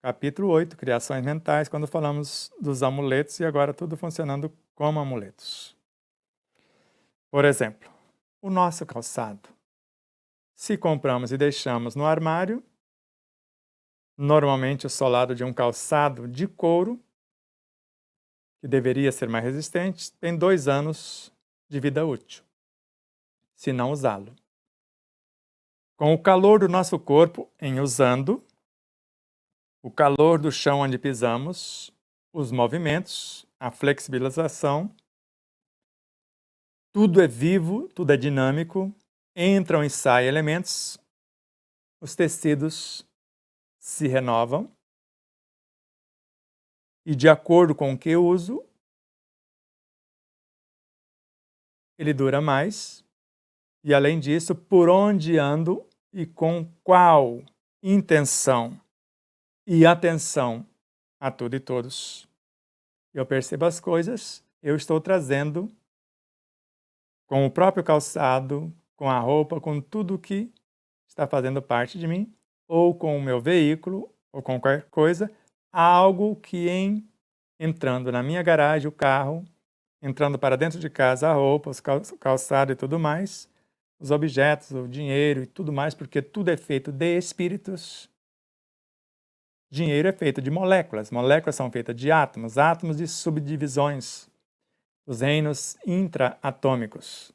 Capítulo 8, Criações Mentais, quando falamos dos amuletos e agora tudo funcionando como amuletos. Por exemplo, o nosso calçado. Se compramos e deixamos no armário, normalmente o solado de um calçado de couro, que deveria ser mais resistente, tem 2 anos de vida útil, se não usá-lo. Com o calor do nosso corpo em usando, o calor do chão onde pisamos, os movimentos, a flexibilização, tudo é vivo, tudo é dinâmico, entram e saem elementos, os tecidos se renovam e, de acordo com o que eu uso, ele dura mais. E, além disso, por onde ando e com qual intenção e atenção a tudo e todos eu percebo as coisas, eu estou trazendo com o próprio calçado, com a roupa, com tudo que está fazendo parte de mim, ou com o meu veículo, ou com qualquer coisa, algo que entrando na minha garagem, o carro, entrando para dentro de casa, a roupa, os calçado e tudo mais, os objetos, o dinheiro e tudo mais, porque tudo é feito de espíritos. Dinheiro é feito de moléculas, moléculas são feitas de átomos, átomos de subdivisões, os reinos intraatômicos,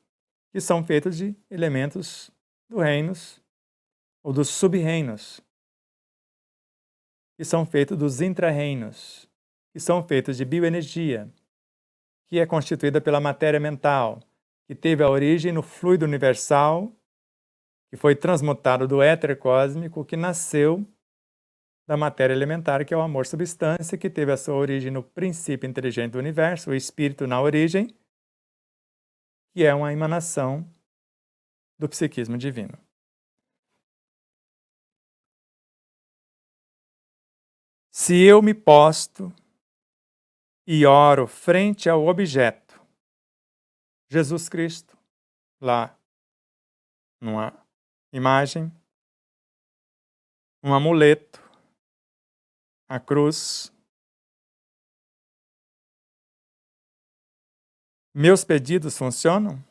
que são feitos de elementos dos reinos ou dos sub-reinos, que são feitos dos intra-reinos, que são feitos de bioenergia, que é constituída pela matéria mental, que teve a origem no fluido universal, que foi transmutado do éter cósmico, que nasceu da matéria elementar, que é o amor substância, que teve a sua origem no princípio inteligente do universo, o espírito na origem, que é uma emanação do psiquismo divino. Se eu me posto e oro frente ao objeto, Jesus Cristo, lá numa imagem, um amuleto, a cruz, meus pedidos funcionam?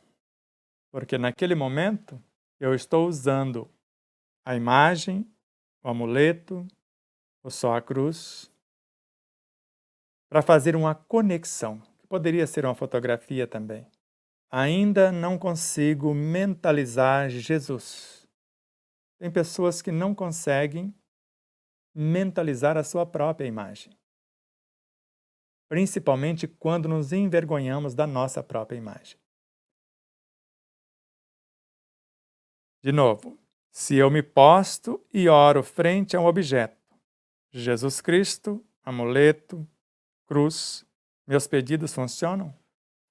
Porque naquele momento eu estou usando a imagem, o amuleto, ou só a cruz, para fazer uma conexão, que poderia ser uma fotografia também, ainda não consigo mentalizar Jesus. Tem pessoas que não conseguem mentalizar a sua própria imagem. Principalmente quando nos envergonhamos da nossa própria imagem. De novo, se eu me posto e oro frente a um objeto, Jesus Cristo, amuleto, cruz, meus pedidos funcionam?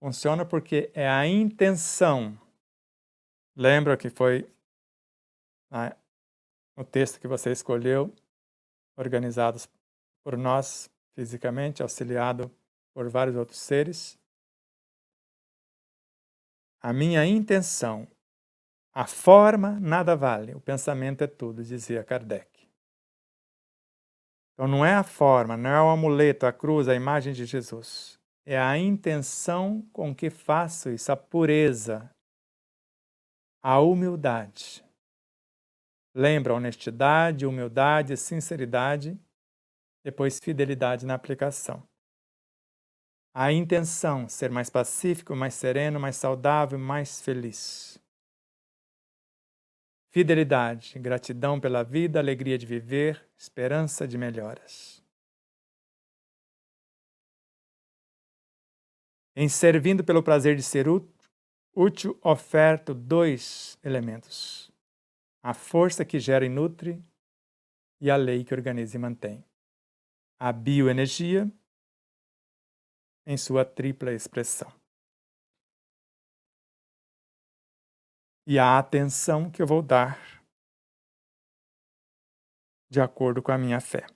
Funciona porque é a intenção. Lembra que foi o texto que você escolheu, organizados por nós fisicamente, auxiliado por vários outros seres? A minha intenção, a forma nada vale, o pensamento é tudo, dizia Kardec. Então não é a forma, não é o amuleto, a cruz, a imagem de Jesus. É a intenção com que faço isso, a pureza, a humildade. Lembra, honestidade, humildade, sinceridade, depois fidelidade na aplicação. A intenção, ser mais pacífico, mais sereno, mais saudável, mais feliz. Fidelidade, gratidão pela vida, alegria de viver, esperança de melhoras. Em servindo pelo prazer de ser útil, oferto 2 elementos: a força que gera e nutre e a lei que organiza e mantém. A bioenergia em sua tripla expressão. E a atenção que eu vou dar de acordo com a minha fé.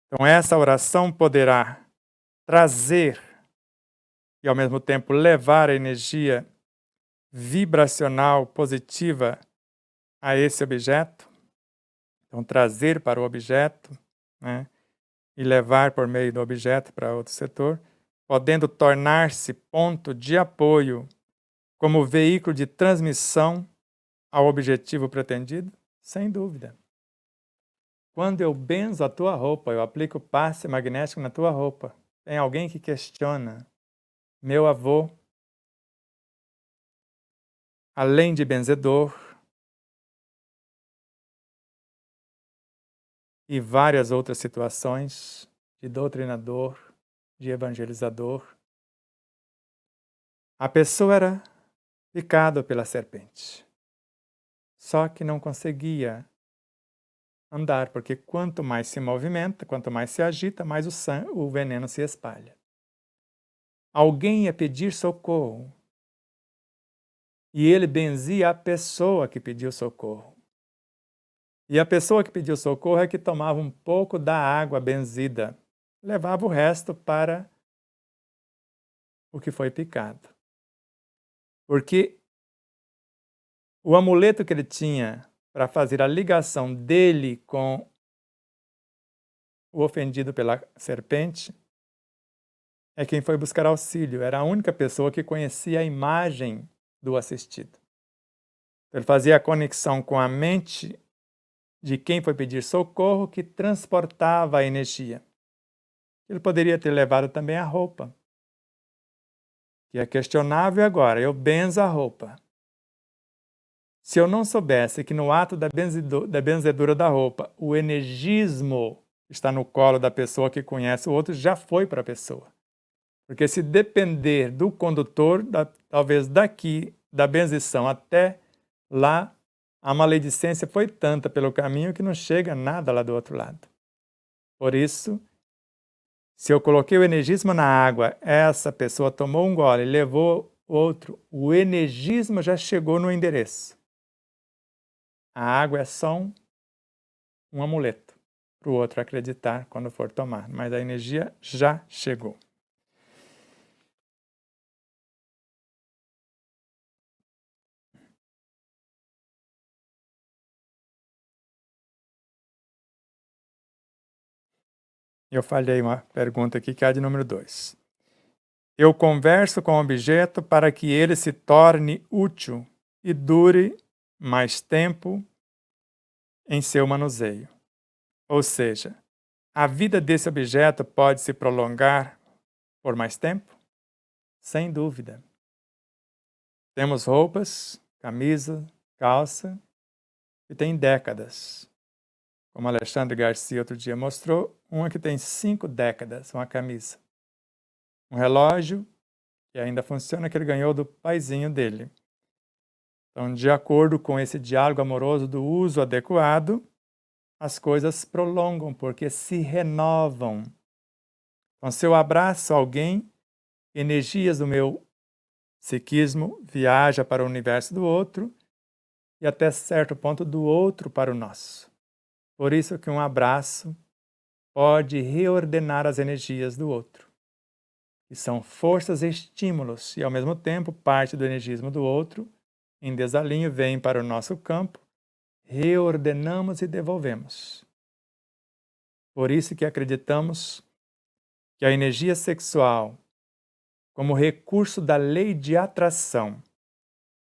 Então essa oração poderá trazer e ao mesmo tempo levar a energia vibracional positiva a esse objeto. Então trazer para o objeto, né, e levar por meio do objeto para outro setor, podendo tornar-se ponto de apoio como veículo de transmissão ao objetivo pretendido? Sem dúvida. Quando eu benzo a tua roupa, eu aplico passe magnético na tua roupa. Tem alguém que questiona. Meu avô, além de benzedor, e várias outras situações de doutrinador, de evangelizador, a pessoa era picada pela serpente. Só que não conseguia andar, porque quanto mais se movimenta, quanto mais se agita, mais o veneno se espalha. Alguém ia pedir socorro. E ele benzia a pessoa que pediu socorro. E a pessoa que pediu socorro é que tomava um pouco da água benzida, levava o resto para o que foi picado. Porque o amuleto que ele tinha para fazer a ligação dele com o ofendido pela serpente é quem foi buscar auxílio. Era a única pessoa que conhecia a imagem do assistido. Ele fazia a conexão com a mente de quem foi pedir socorro, que transportava a energia. Ele poderia ter levado também a roupa, que é questionável agora. Eu benzo a roupa. Se eu não soubesse que no ato da benzedura da roupa, o energismo está no colo da pessoa que conhece o outro, já foi para a pessoa. Porque se depender do condutor, talvez daqui, da benzição até lá, a maledicência foi tanta pelo caminho que não chega nada lá do outro lado. Por isso, se eu coloquei o energismo na água, essa pessoa tomou um gole e levou outro, o energismo já chegou no endereço. A água é só um amuleto para o outro acreditar quando for tomar, mas a energia já chegou. Eu falhei uma pergunta aqui, que é a de número 2. Eu converso com o objeto para que ele se torne útil e dure mais tempo em seu manuseio. Ou seja, a vida desse objeto pode se prolongar por mais tempo? Sem dúvida. Temos roupas, camisa, calça, que tem décadas. Como Alexandre Garcia outro dia mostrou, uma que tem 5 décadas, uma camisa. Um relógio que ainda funciona, que ele ganhou do paizinho dele. Então, de acordo com esse diálogo amoroso do uso adequado, as coisas prolongam, porque se renovam. Então, se eu abraço alguém, energias do meu psiquismo viaja para o universo do outro e até certo ponto do outro para o nosso. Por isso que um abraço pode reordenar as energias do outro. E são forças e estímulos, e ao mesmo tempo parte do energismo do outro, em desalinho, vem para o nosso campo, reordenamos e devolvemos. Por isso que acreditamos que a energia sexual, como recurso da lei de atração,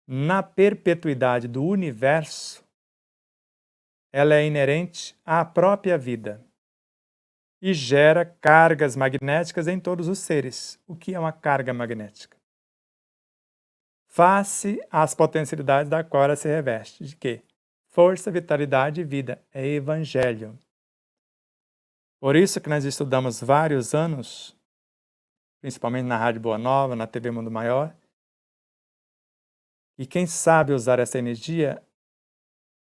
na perpetuidade do universo, ela é inerente à própria vida e gera cargas magnéticas em todos os seres. O que é uma carga magnética? Face às potencialidades da qual ela se reveste. De quê? Força, vitalidade e vida. É evangelho. Por isso que nós estudamos vários anos, principalmente na Rádio Boa Nova, na TV Mundo Maior, e quem sabe usar essa energia,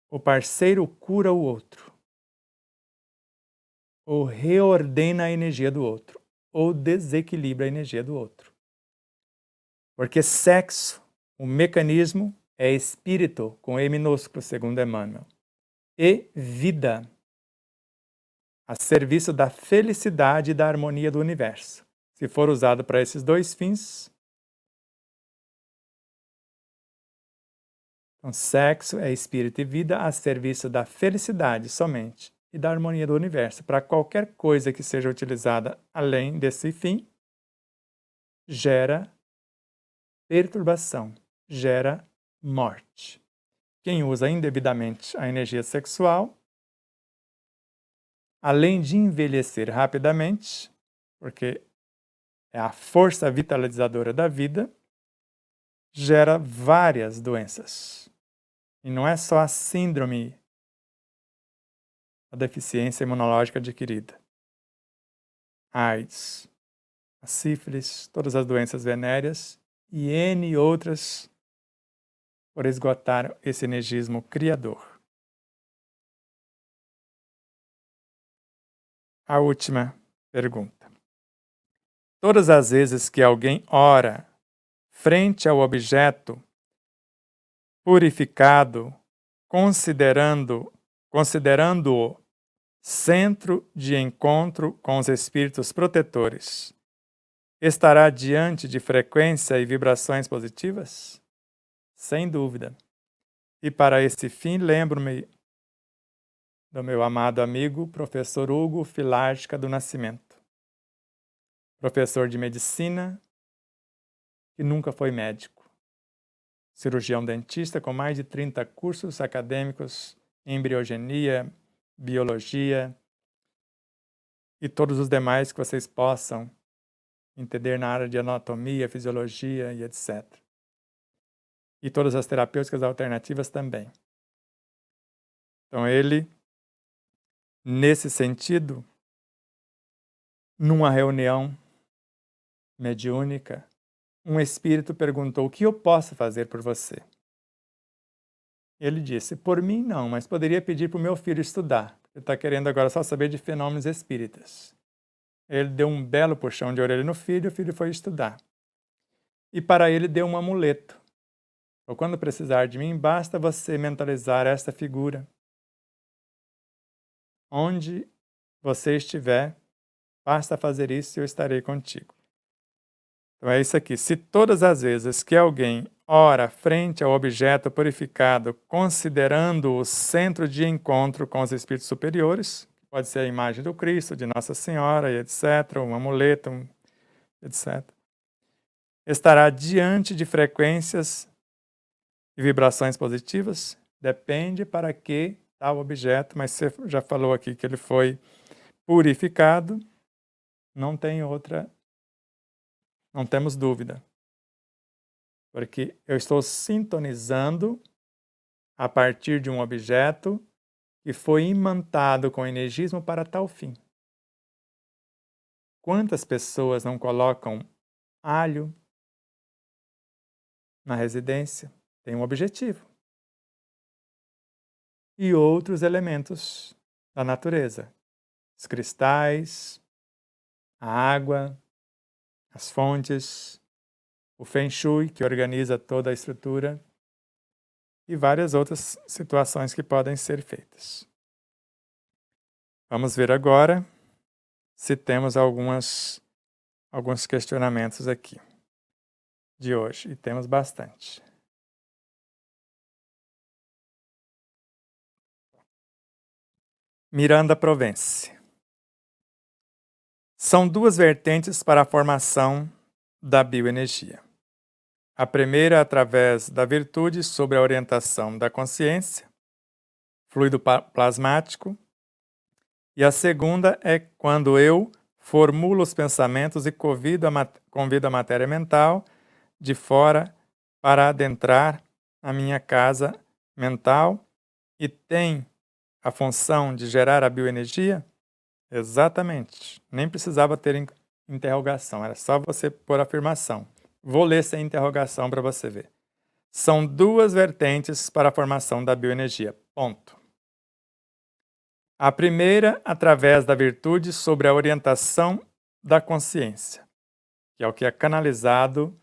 o parceiro cura o outro, ou reordena a energia do outro, ou desequilibra a energia do outro. Porque sexo, o mecanismo, é espírito, com E minúsculo, segundo Emmanuel, e vida, a serviço da felicidade e da harmonia do universo. Se for usado para esses dois fins, então sexo é espírito e vida a serviço da felicidade somente e da harmonia do universo. Para qualquer coisa que seja utilizada além desse fim, gera perturbação, gera morte. Quem usa indevidamente a energia sexual, além de envelhecer rapidamente, porque é a força vitalizadora da vida, gera várias doenças. E não é só a síndrome, a deficiência imunológica adquirida. AIDS, a sífilis, todas as doenças venéreas e N outras por esgotar esse energismo criador. A última pergunta. Todas as vezes que alguém ora frente ao objeto purificado, considerando-o centro de encontro com os espíritos protetores, estará diante de frequência e vibrações positivas? Sem dúvida. E para esse fim, lembro-me do meu amado amigo, professor Hugo Filártica do Nascimento, professor de medicina que nunca foi médico, cirurgião dentista com mais de 30 cursos acadêmicos em embriogenia, biologia e todos os demais que vocês possam entender na área de anatomia, fisiologia e etc. E todas as terapêuticas alternativas também. Então ele, nesse sentido, numa reunião mediúnica, um espírito perguntou: o que eu posso fazer por você? Ele disse: por mim não, mas poderia pedir para o meu filho estudar. Ele está querendo agora só saber de fenômenos espíritas. Ele deu um belo puxão de orelha no filho, o filho foi estudar. E para ele deu um amuleto. Ou quando precisar de mim, basta você mentalizar esta figura. Onde você estiver, basta fazer isso e eu estarei contigo. Então é isso aqui. Se todas as vezes que alguém ora frente ao objeto purificado, considerando o centro de encontro com os espíritos superiores, pode ser a imagem do Cristo, de Nossa Senhora e etc., um amuleto, etc., estará diante de frequências e vibrações positivas? Depende para que tal objeto, mas você já falou aqui que ele foi purificado, não tem outra, não temos dúvida. porque eu estou sintonizando a partir de um objeto que foi imantado com energismo para tal fim. Quantas pessoas não colocam alho na residência? Tem um objetivo. E outros elementos da natureza. Os cristais, a água, as fontes, o Feng Shui, que organiza toda a estrutura, e várias outras situações que podem ser feitas. Vamos ver agora se temos alguns questionamentos aqui de hoje, e temos bastante. Miranda Provence. São duas vertentes para a formação da bioenergia. A primeira, através da virtude sob a orientação da consciência, fluido plasmático, e a segunda é quando eu formulo os pensamentos e convido a matéria mental de fora para adentrar a minha casa mental e tem a função de gerar a bioenergia? Exatamente. Nem precisava ter interrogação, era só você pôr afirmação. Vou ler sem interrogação para você ver. São duas vertentes para a formação da bioenergia. Ponto. A primeira, através da virtude sobre a orientação da consciência, que é o que é canalizado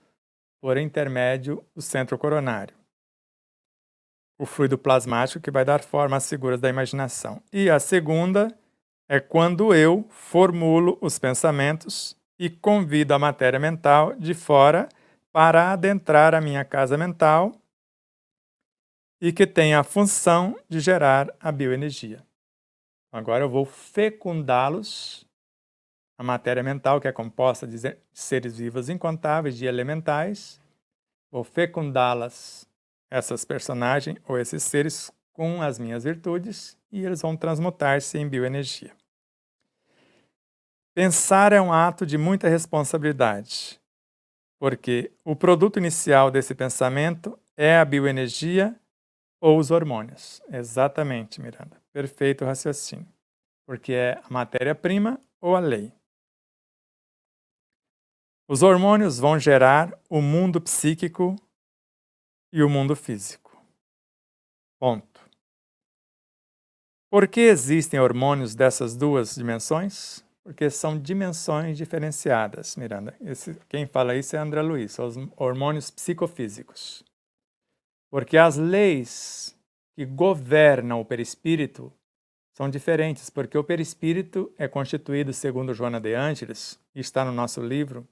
por intermédio do centro coronário. O fluido plasmático que vai dar forma às figuras da imaginação. E a segunda é quando eu formulo os pensamentos e convido a matéria mental de fora para adentrar a minha casa mental e que tem a função de gerar a bioenergia. Agora eu vou fecundá-los, a matéria mental, que é composta de seres vivos incontáveis, de elementais, vou fecundá-las, essas personagens ou esses seres, com as minhas virtudes, e eles vão transmutar-se em bioenergia. Pensar é um ato de muita responsabilidade, porque o produto inicial desse pensamento é a bioenergia ou os hormônios. Exatamente, Miranda. Perfeito raciocínio. Porque é a matéria-prima ou a lei. Os hormônios vão gerar o mundo psíquico e o mundo físico. Ponto. Por que existem hormônios dessas duas dimensões? Porque são dimensões diferenciadas, Miranda. Quem fala isso é André Luiz, são os hormônios psicofísicos. Porque as leis que governam o perispírito são diferentes, porque o perispírito é constituído, segundo Joana de Ângeles, e está no nosso livro,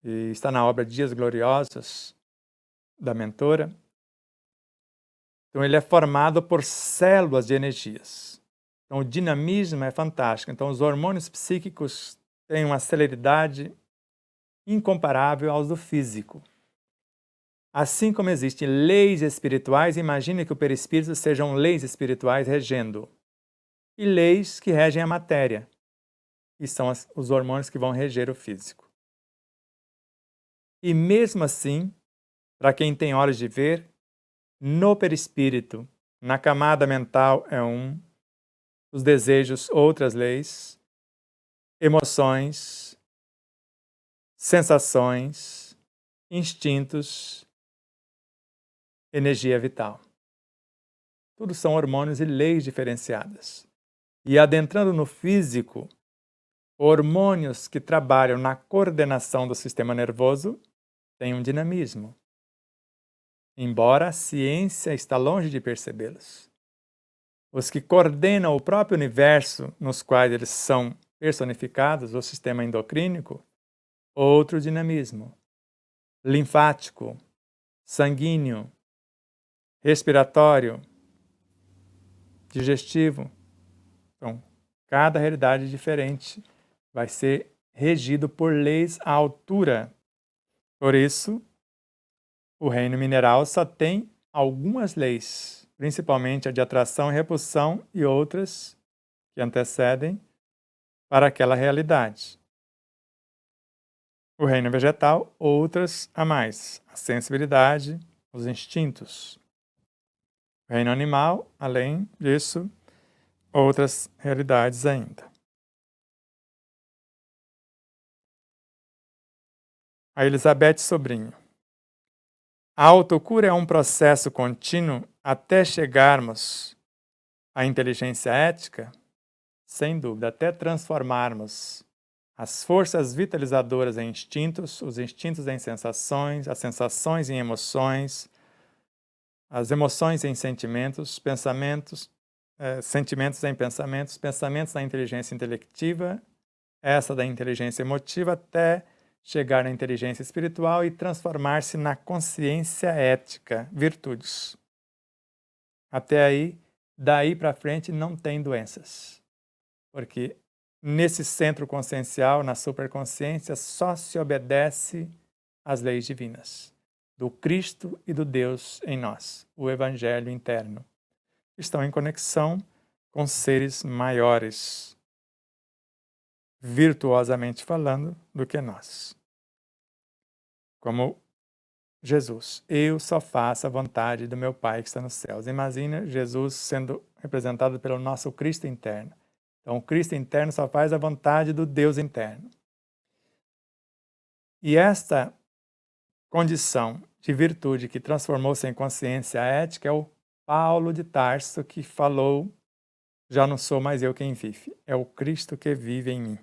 e está na obra Dias Gloriosos, da mentora. Então, ele é formado por células de energias. Então, o dinamismo é fantástico. Então, os hormônios psíquicos têm uma celeridade incomparável aos do físico. Assim como existem leis espirituais, imagine que o perispírito sejam leis espirituais regendo. E leis que regem a matéria. E são os hormônios que vão reger o físico. E mesmo assim, para quem tem olhos de ver, no perispírito, na camada mental é os desejos, outras leis, emoções, sensações, instintos, energia vital. Tudo são hormônios e leis diferenciadas. E adentrando no físico, hormônios que trabalham na coordenação do sistema nervoso têm um dinamismo, embora a ciência está longe de percebê-los. Os que coordenam o próprio universo nos quais eles são personificados, o sistema endocrínico, outro dinamismo, linfático, sanguíneo, respiratório, digestivo. Então, cada realidade diferente vai ser regido por leis à altura. Por isso, o reino mineral só tem algumas leis, principalmente a de atração e repulsão e outras que antecedem para aquela realidade. O reino vegetal, outras a mais, a sensibilidade, os instintos. O reino animal, além disso, outras realidades ainda. A Elizabeth Sobrinho. A autocura é um processo contínuo até chegarmos à inteligência ética? Sem dúvida, até transformarmos as forças vitalizadoras em instintos, os instintos em sensações, as sensações em emoções, as emoções em sentimentos, sentimentos em pensamentos, pensamentos na inteligência intelectiva, essa da inteligência emotiva, até chegar na inteligência espiritual e transformar-se na consciência ética, virtudes. Até aí, daí para frente, não tem doenças. Porque nesse centro consciencial, na superconsciência, só se obedece às leis divinas, do Cristo e do Deus em nós, o Evangelho interno. Estão em conexão com seres maiores, virtuosamente falando, do que nós. Como Jesus, eu só faço a vontade do meu Pai que está nos céus. Imagina Jesus sendo representado pelo nosso Cristo interno. Então, o Cristo interno só faz a vontade do Deus interno. E esta condição de virtude que transformou-se em consciência ética é o Paulo de Tarso que falou: já não sou mais eu quem vive, é o Cristo que vive em mim.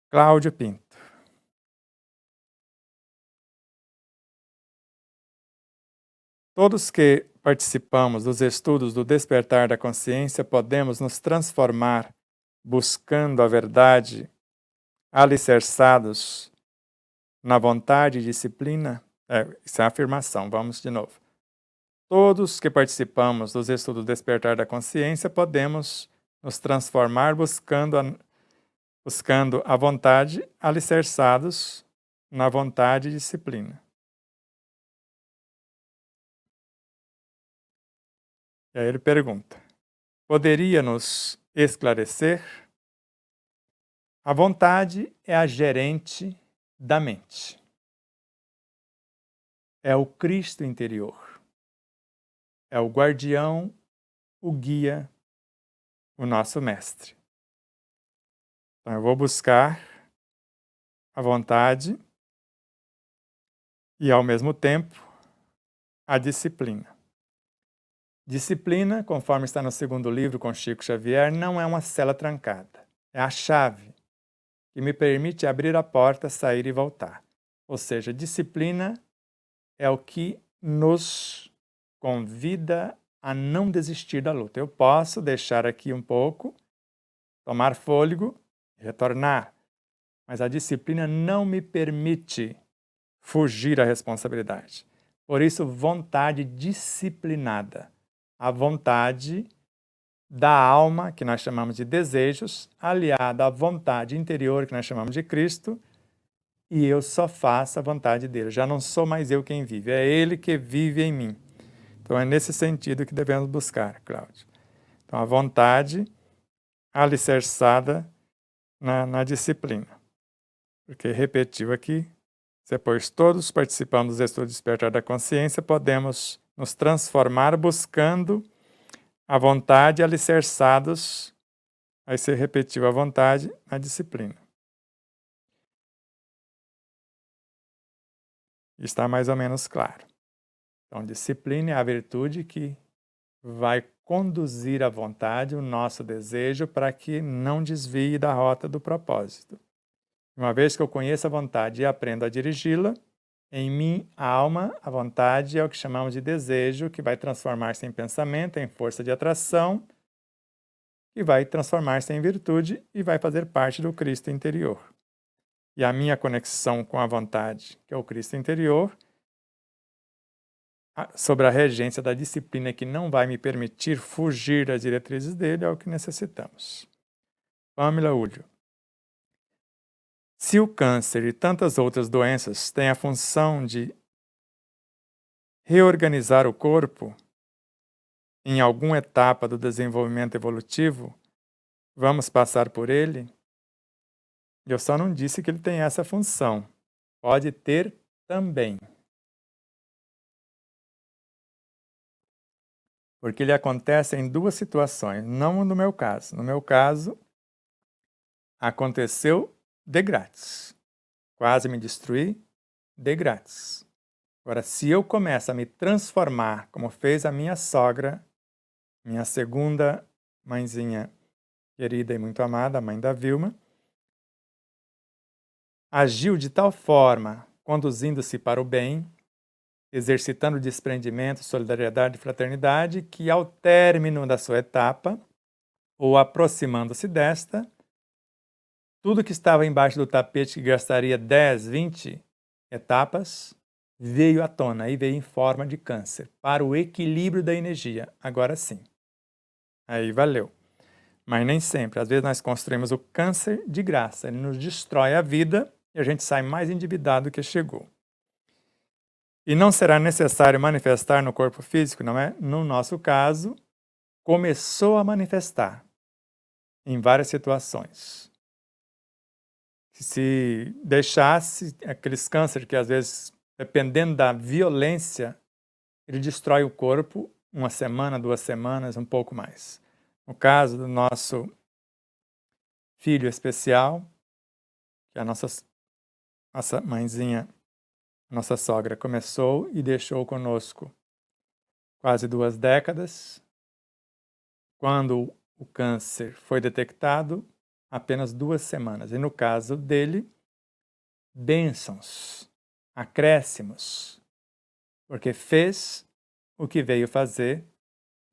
Cláudio Pinto. Todos que participamos dos estudos do despertar da consciência podemos nos transformar buscando a verdade, alicerçados na vontade e disciplina. Isso é a afirmação, vamos de novo. Todos que participamos dos estudos do despertar da consciência podemos nos transformar buscando a vontade, alicerçados na vontade e disciplina. E aí ele pergunta: poderia nos esclarecer? A vontade é a gerente da mente. É o Cristo interior. É o guardião, o guia, o nosso mestre. Então eu vou buscar a vontade e, ao mesmo tempo, a disciplina. Disciplina, conforme está no segundo livro com Chico Xavier, não é uma cela trancada. É a chave que me permite abrir a porta, sair e voltar. Ou seja, disciplina é o que nos convida a não desistir da luta. Eu posso deixar aqui um pouco, tomar fôlego e retornar, mas a disciplina não me permite fugir à responsabilidade. Por isso, vontade disciplinada. A vontade da alma, que nós chamamos de desejos, aliada à vontade interior, que nós chamamos de Cristo, e eu só faço a vontade dele. Já não sou mais eu quem vive, é ele que vive em mim. Então é nesse sentido que devemos buscar, Cláudio. Então a vontade alicerçada na disciplina. Porque repetiu aqui, depois todos participamos do estudo Despertar da Consciência, podemos nos transformar buscando a vontade alicerçados, aí você repetiu a vontade, na disciplina. Está mais ou menos claro. Então, disciplina é a virtude que vai conduzir a vontade, o nosso desejo, para que não desvie da rota do propósito. Uma vez que eu conheço a vontade e aprendo a dirigi-la, em mim, a alma, a vontade é o que chamamos de desejo, que vai transformar-se em pensamento, em força de atração, que vai transformar-se em virtude e vai fazer parte do Cristo interior. E a minha conexão com a vontade, que é o Cristo interior, sobre a regência da disciplina que não vai me permitir fugir das diretrizes dele, é o que necessitamos. Pamela Ulho. Se o câncer e tantas outras doenças têm a função de reorganizar o corpo em alguma etapa do desenvolvimento evolutivo, vamos passar por ele? Eu só não disse que ele tem essa função. Pode ter também. Porque ele acontece em duas situações, não no meu caso. No meu caso, aconteceu de grátis. Quase me destruí de grátis. Agora, se eu começo a me transformar, como fez a minha sogra, minha segunda mãezinha querida e muito amada, a mãe da Vilma, agiu de tal forma, conduzindo-se para o bem, exercitando desprendimento, solidariedade e fraternidade, que ao término da sua etapa, ou aproximando-se desta, tudo que estava embaixo do tapete que gastaria 10, 20 etapas, veio à tona e veio em forma de câncer, para o equilíbrio da energia. Agora sim. Aí valeu. Mas nem sempre. Às vezes nós construímos o câncer de graça. Ele nos destrói a vida e a gente sai mais endividado do que chegou. E não será necessário manifestar no corpo físico, não é? No nosso caso, começou a manifestar em várias situações. Se deixasse aqueles cânceres que às vezes, dependendo da violência, ele destrói o corpo 1 semana, 2 semanas, um pouco mais. No caso do nosso filho especial, que a nossa mãezinha, nossa sogra, começou e deixou conosco quase 2 décadas. Quando o câncer foi detectado, apenas 2 semanas. E no caso dele, bênçãos, acréscimos, porque fez o que veio fazer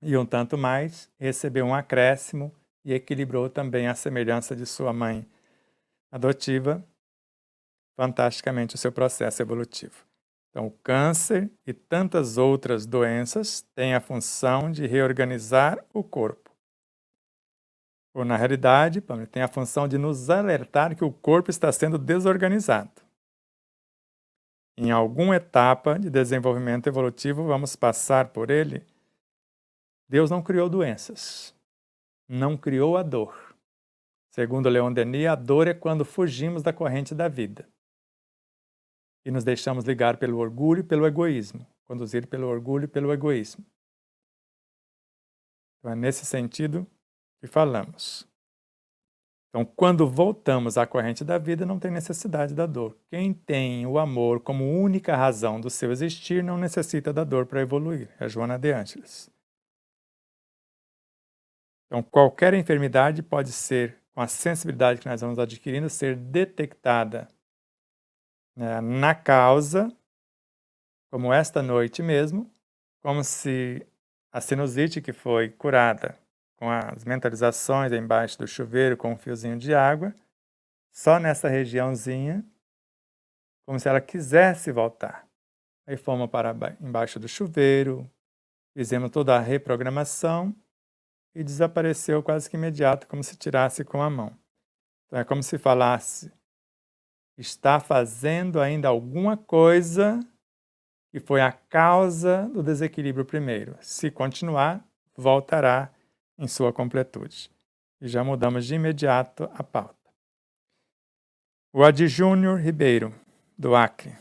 e um tanto mais, recebeu um acréscimo e equilibrou também a semelhança de sua mãe adotiva, fantasticamente o seu processo evolutivo. Então, o câncer e tantas outras doenças têm a função de reorganizar o corpo. Ou, na realidade, tem a função de nos alertar que o corpo está sendo desorganizado. Em alguma etapa de desenvolvimento evolutivo, vamos passar por ele. Deus não criou doenças, não criou a dor. Segundo Leon Denis, a dor é quando fugimos da corrente da vida e nos deixamos ligar pelo orgulho e pelo egoísmo, conduzir pelo orgulho e pelo egoísmo. Então, é nesse sentido que falamos. Então, quando voltamos à corrente da vida, não tem necessidade da dor. Quem tem o amor como única razão do seu existir não necessita da dor para evoluir. É Joana de Ângeles. Então, qualquer enfermidade pode ser, com a sensibilidade que nós vamos adquirindo, ser detectada, né, na causa, como esta noite mesmo, como se a sinusite que foi curada com as mentalizações embaixo do chuveiro com um fiozinho de água, só nessa regiãozinha, como se ela quisesse voltar. Aí fomos para embaixo do chuveiro, fizemos toda a reprogramação e desapareceu quase que imediato, como se tirasse com a mão. Então é como se falasse, está fazendo ainda alguma coisa que foi a causa do desequilíbrio primeiro. Se continuar, voltará em sua completude. E já mudamos de imediato a pauta. O Adi Júnior Ribeiro, do Acre.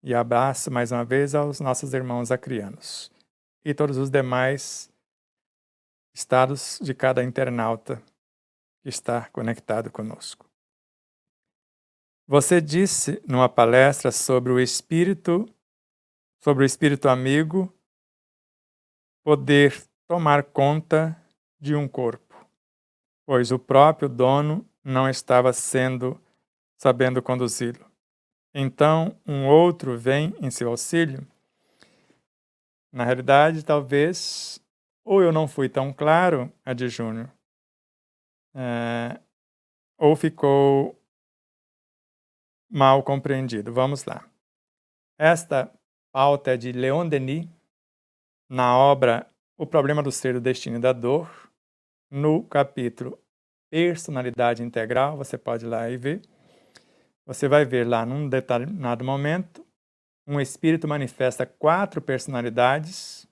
E abraço mais uma vez aos nossos irmãos acrianos. E todos os demais estados de cada internauta que está conectado conosco. Você disse numa palestra sobre o espírito amigo poder tomar conta de um corpo, pois o próprio dono não estava sabendo conduzi-lo. Então, um outro vem em seu auxílio? Na realidade, talvez, ou eu não fui tão claro, Adi Júnior, ou ficou mal compreendido. Vamos lá. Esta pauta é de Leon Denis, na obra O Problema do Ser, do Destino e da Dor, no capítulo Personalidade Integral, você pode ir lá e ver. Você vai ver lá, num determinado momento, um espírito manifesta 4 personalidades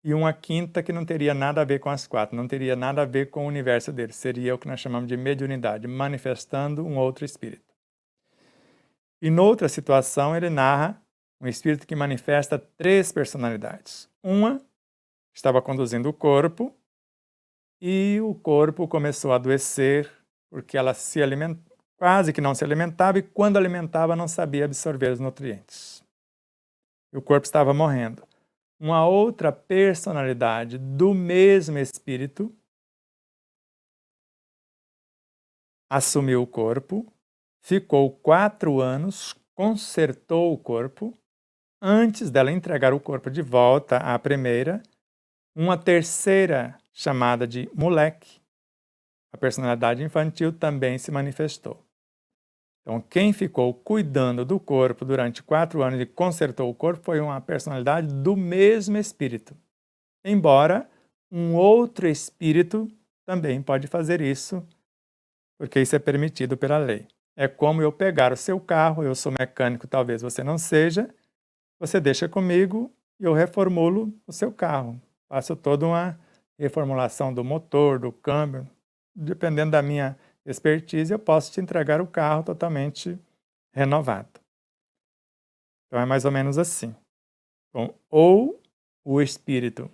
e uma quinta que não teria nada a ver com as quatro, não teria nada a ver com o universo dele. Seria o que nós chamamos de mediunidade, manifestando um outro espírito. E noutra situação ele narra um espírito que manifesta 3 personalidades. Uma estava conduzindo o corpo e o corpo começou a adoecer porque ela se quase que não se alimentava e quando alimentava não sabia absorver os nutrientes. E o corpo estava morrendo. Uma outra personalidade do mesmo espírito assumiu o corpo, ficou 4 anos, consertou o corpo. Antes dela entregar o corpo de volta à primeira, uma terceira, chamada de moleque, a personalidade infantil, também se manifestou. Então, quem ficou cuidando do corpo durante 4 anos e consertou o corpo foi uma personalidade do mesmo espírito. Embora um outro espírito também pode fazer isso, porque isso é permitido pela lei. É como eu pegar o seu carro, eu sou mecânico, talvez você não seja, você deixa comigo e eu reformulo o seu carro. Faço toda uma reformulação do motor, do câmbio. Dependendo da minha expertise, eu posso te entregar o carro totalmente renovado. Então é mais ou menos assim. Então, ou o espírito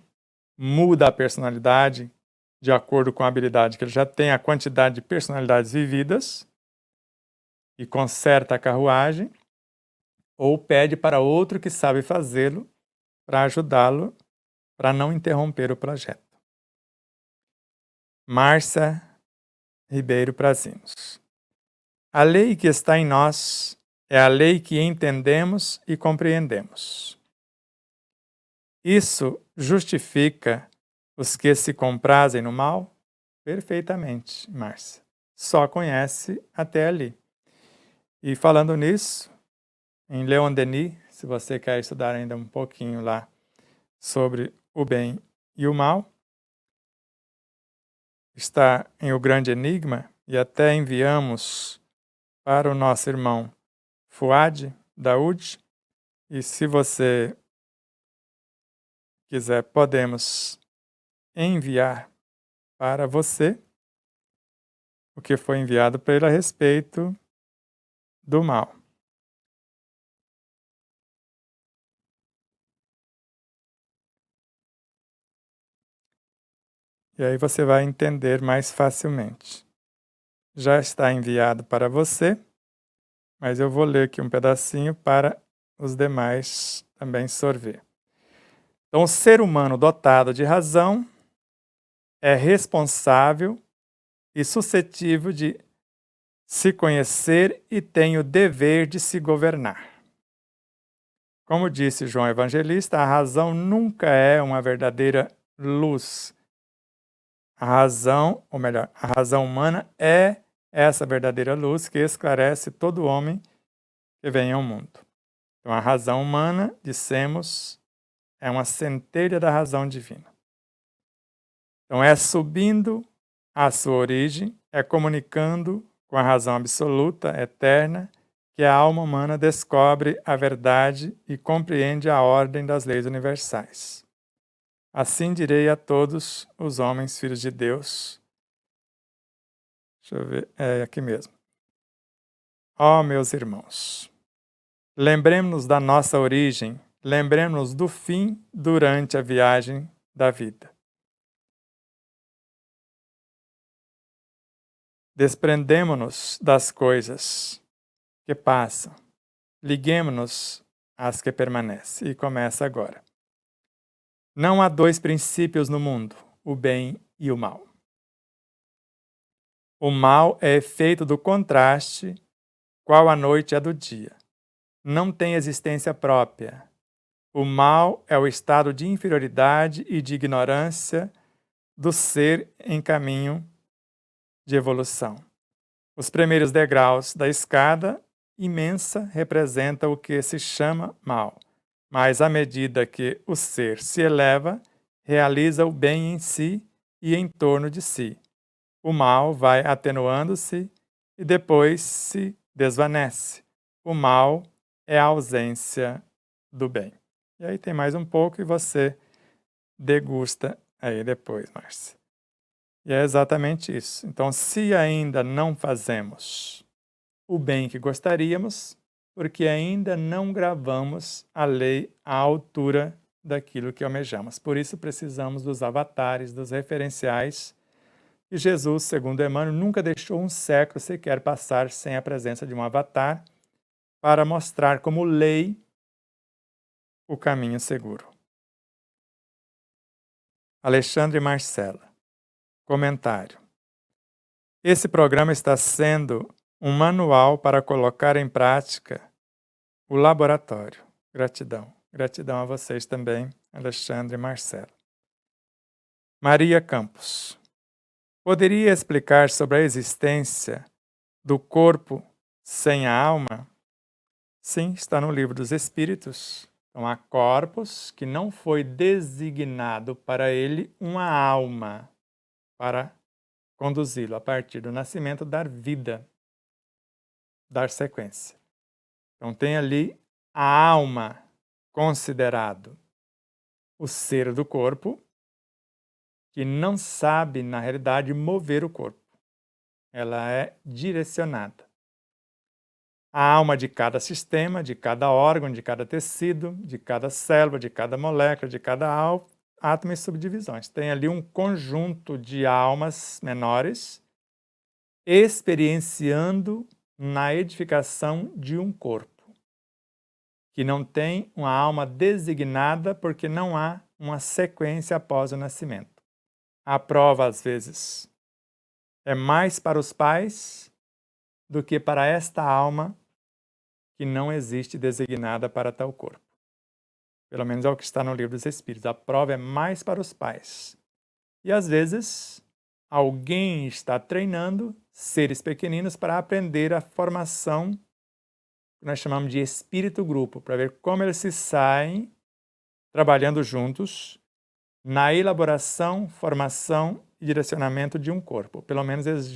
muda a personalidade de acordo com a habilidade que ele já tem, a quantidade de personalidades vividas, e conserta a carruagem, ou pede para outro que sabe fazê-lo para ajudá-lo para não interromper o projeto. Márcia Ribeiro Prazinos. A lei que está em nós é a lei que entendemos e compreendemos. Isso justifica os que se comprazem no mal? Perfeitamente, Márcia. Só conhece até ali. E falando nisso, em Leon Denis, se você quer estudar ainda um pouquinho lá sobre o bem e o mal, está em O Grande Enigma, e até enviamos para o nosso irmão Fuad Daoud, e se você quiser, podemos enviar para você o que foi enviado para ele a respeito do mal. E aí você vai entender mais facilmente. Já está enviado para você, mas eu vou ler aqui um pedacinho para os demais também sorver. Então, o ser humano dotado de razão é responsável e suscetível de se conhecer e tem o dever de se governar. Como disse João Evangelista, a razão nunca é uma verdadeira luz. A razão, ou melhor, a razão humana é essa verdadeira luz que esclarece todo homem que vem ao mundo. Então, a razão humana, dissemos, é uma centelha da razão divina. Então, é subindo à sua origem, é comunicando com a razão absoluta, eterna, que a alma humana descobre a verdade e compreende a ordem das leis universais. Assim direi a todos os homens, filhos de Deus. Deixa eu ver, é aqui mesmo. Ó, meus irmãos, lembremos-nos da nossa origem, lembremos-nos do fim durante a viagem da vida. Desprendemo-nos das coisas que passam, liguemo-nos às que permanecem. E começa agora. Não há 2 princípios no mundo, o bem e o mal. O mal é efeito do contraste, qual a noite é do dia. Não tem existência própria. O mal é o estado de inferioridade e de ignorância do ser em caminho de evolução. Os primeiros degraus da escada imensa representam o que se chama mal, mas à medida que o ser se eleva, realiza o bem em si e em torno de si. O mal vai atenuando-se e depois se desvanece. O mal é a ausência do bem. E aí tem mais um pouco e você degusta aí depois, Márcia. E é exatamente isso. Então, se ainda não fazemos o bem que gostaríamos, porque ainda não gravamos a lei à altura daquilo que almejamos. Por isso precisamos dos avatares, dos referenciais. E Jesus, segundo Emmanuel, nunca deixou um século sequer passar sem a presença de um avatar para mostrar como lei o caminho seguro. Alexandre Marcela. Comentário. Esse programa está sendo um manual para colocar em prática o laboratório. Gratidão. Gratidão a vocês também, Alexandre e Marcelo. Maria Campos. Poderia explicar sobre a existência do corpo sem a alma? Sim, está no Livro dos Espíritos. Então, há corpos que não foi designado para ele uma alma para conduzi-lo a partir do nascimento, dar vida, dar sequência. Então tem ali a alma considerado o ser do corpo, que não sabe, na realidade, mover o corpo. Ela é direcionada. A alma de cada sistema, de cada órgão, de cada tecido, de cada célula, de cada molécula, de cada átomo e subdivisões. Tem ali um conjunto de almas menores experienciando na edificação de um corpo, que não tem uma alma designada porque não há uma sequência após o nascimento. A prova, às vezes, é mais para os pais do que para esta alma que não existe designada para tal corpo. Pelo menos é o que está no Livro dos Espíritos. A prova é mais para os pais. E, às vezes, alguém está treinando seres pequeninos para aprender a formação que nós chamamos de espírito-grupo, para ver como eles se saem trabalhando juntos na elaboração, formação e direcionamento de um corpo. Pelo menos eles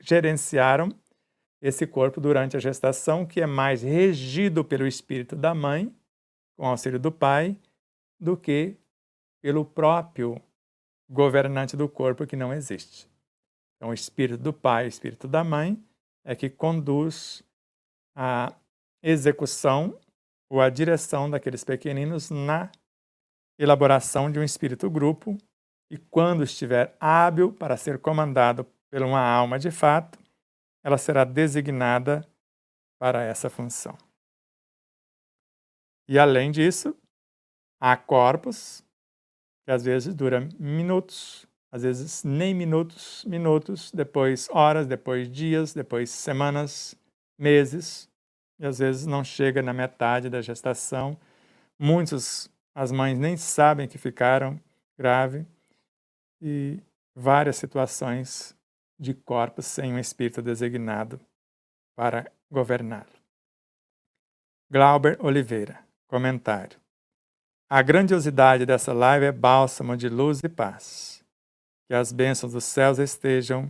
gerenciaram esse corpo durante a gestação, que é mais regido pelo espírito da mãe, com auxílio do pai, do que pelo próprio governante do corpo, que não existe. Então, o espírito do pai, o espírito da mãe, é que conduz a execução ou a direção daqueles pequeninos na elaboração de um espírito-grupo, e quando estiver hábil para ser comandado por uma alma de fato, ela será designada para essa função. E além disso, há corpos que às vezes duram minutos, às vezes nem minutos, depois horas, depois dias, depois semanas, meses, e às vezes não chega na metade da gestação. As mães nem sabem que ficaram grave, e várias situações de corpos sem um espírito designado para governá-lo. Glauber Oliveira, comentário. A grandiosidade dessa live é bálsamo de luz e paz. Que as bênçãos dos céus estejam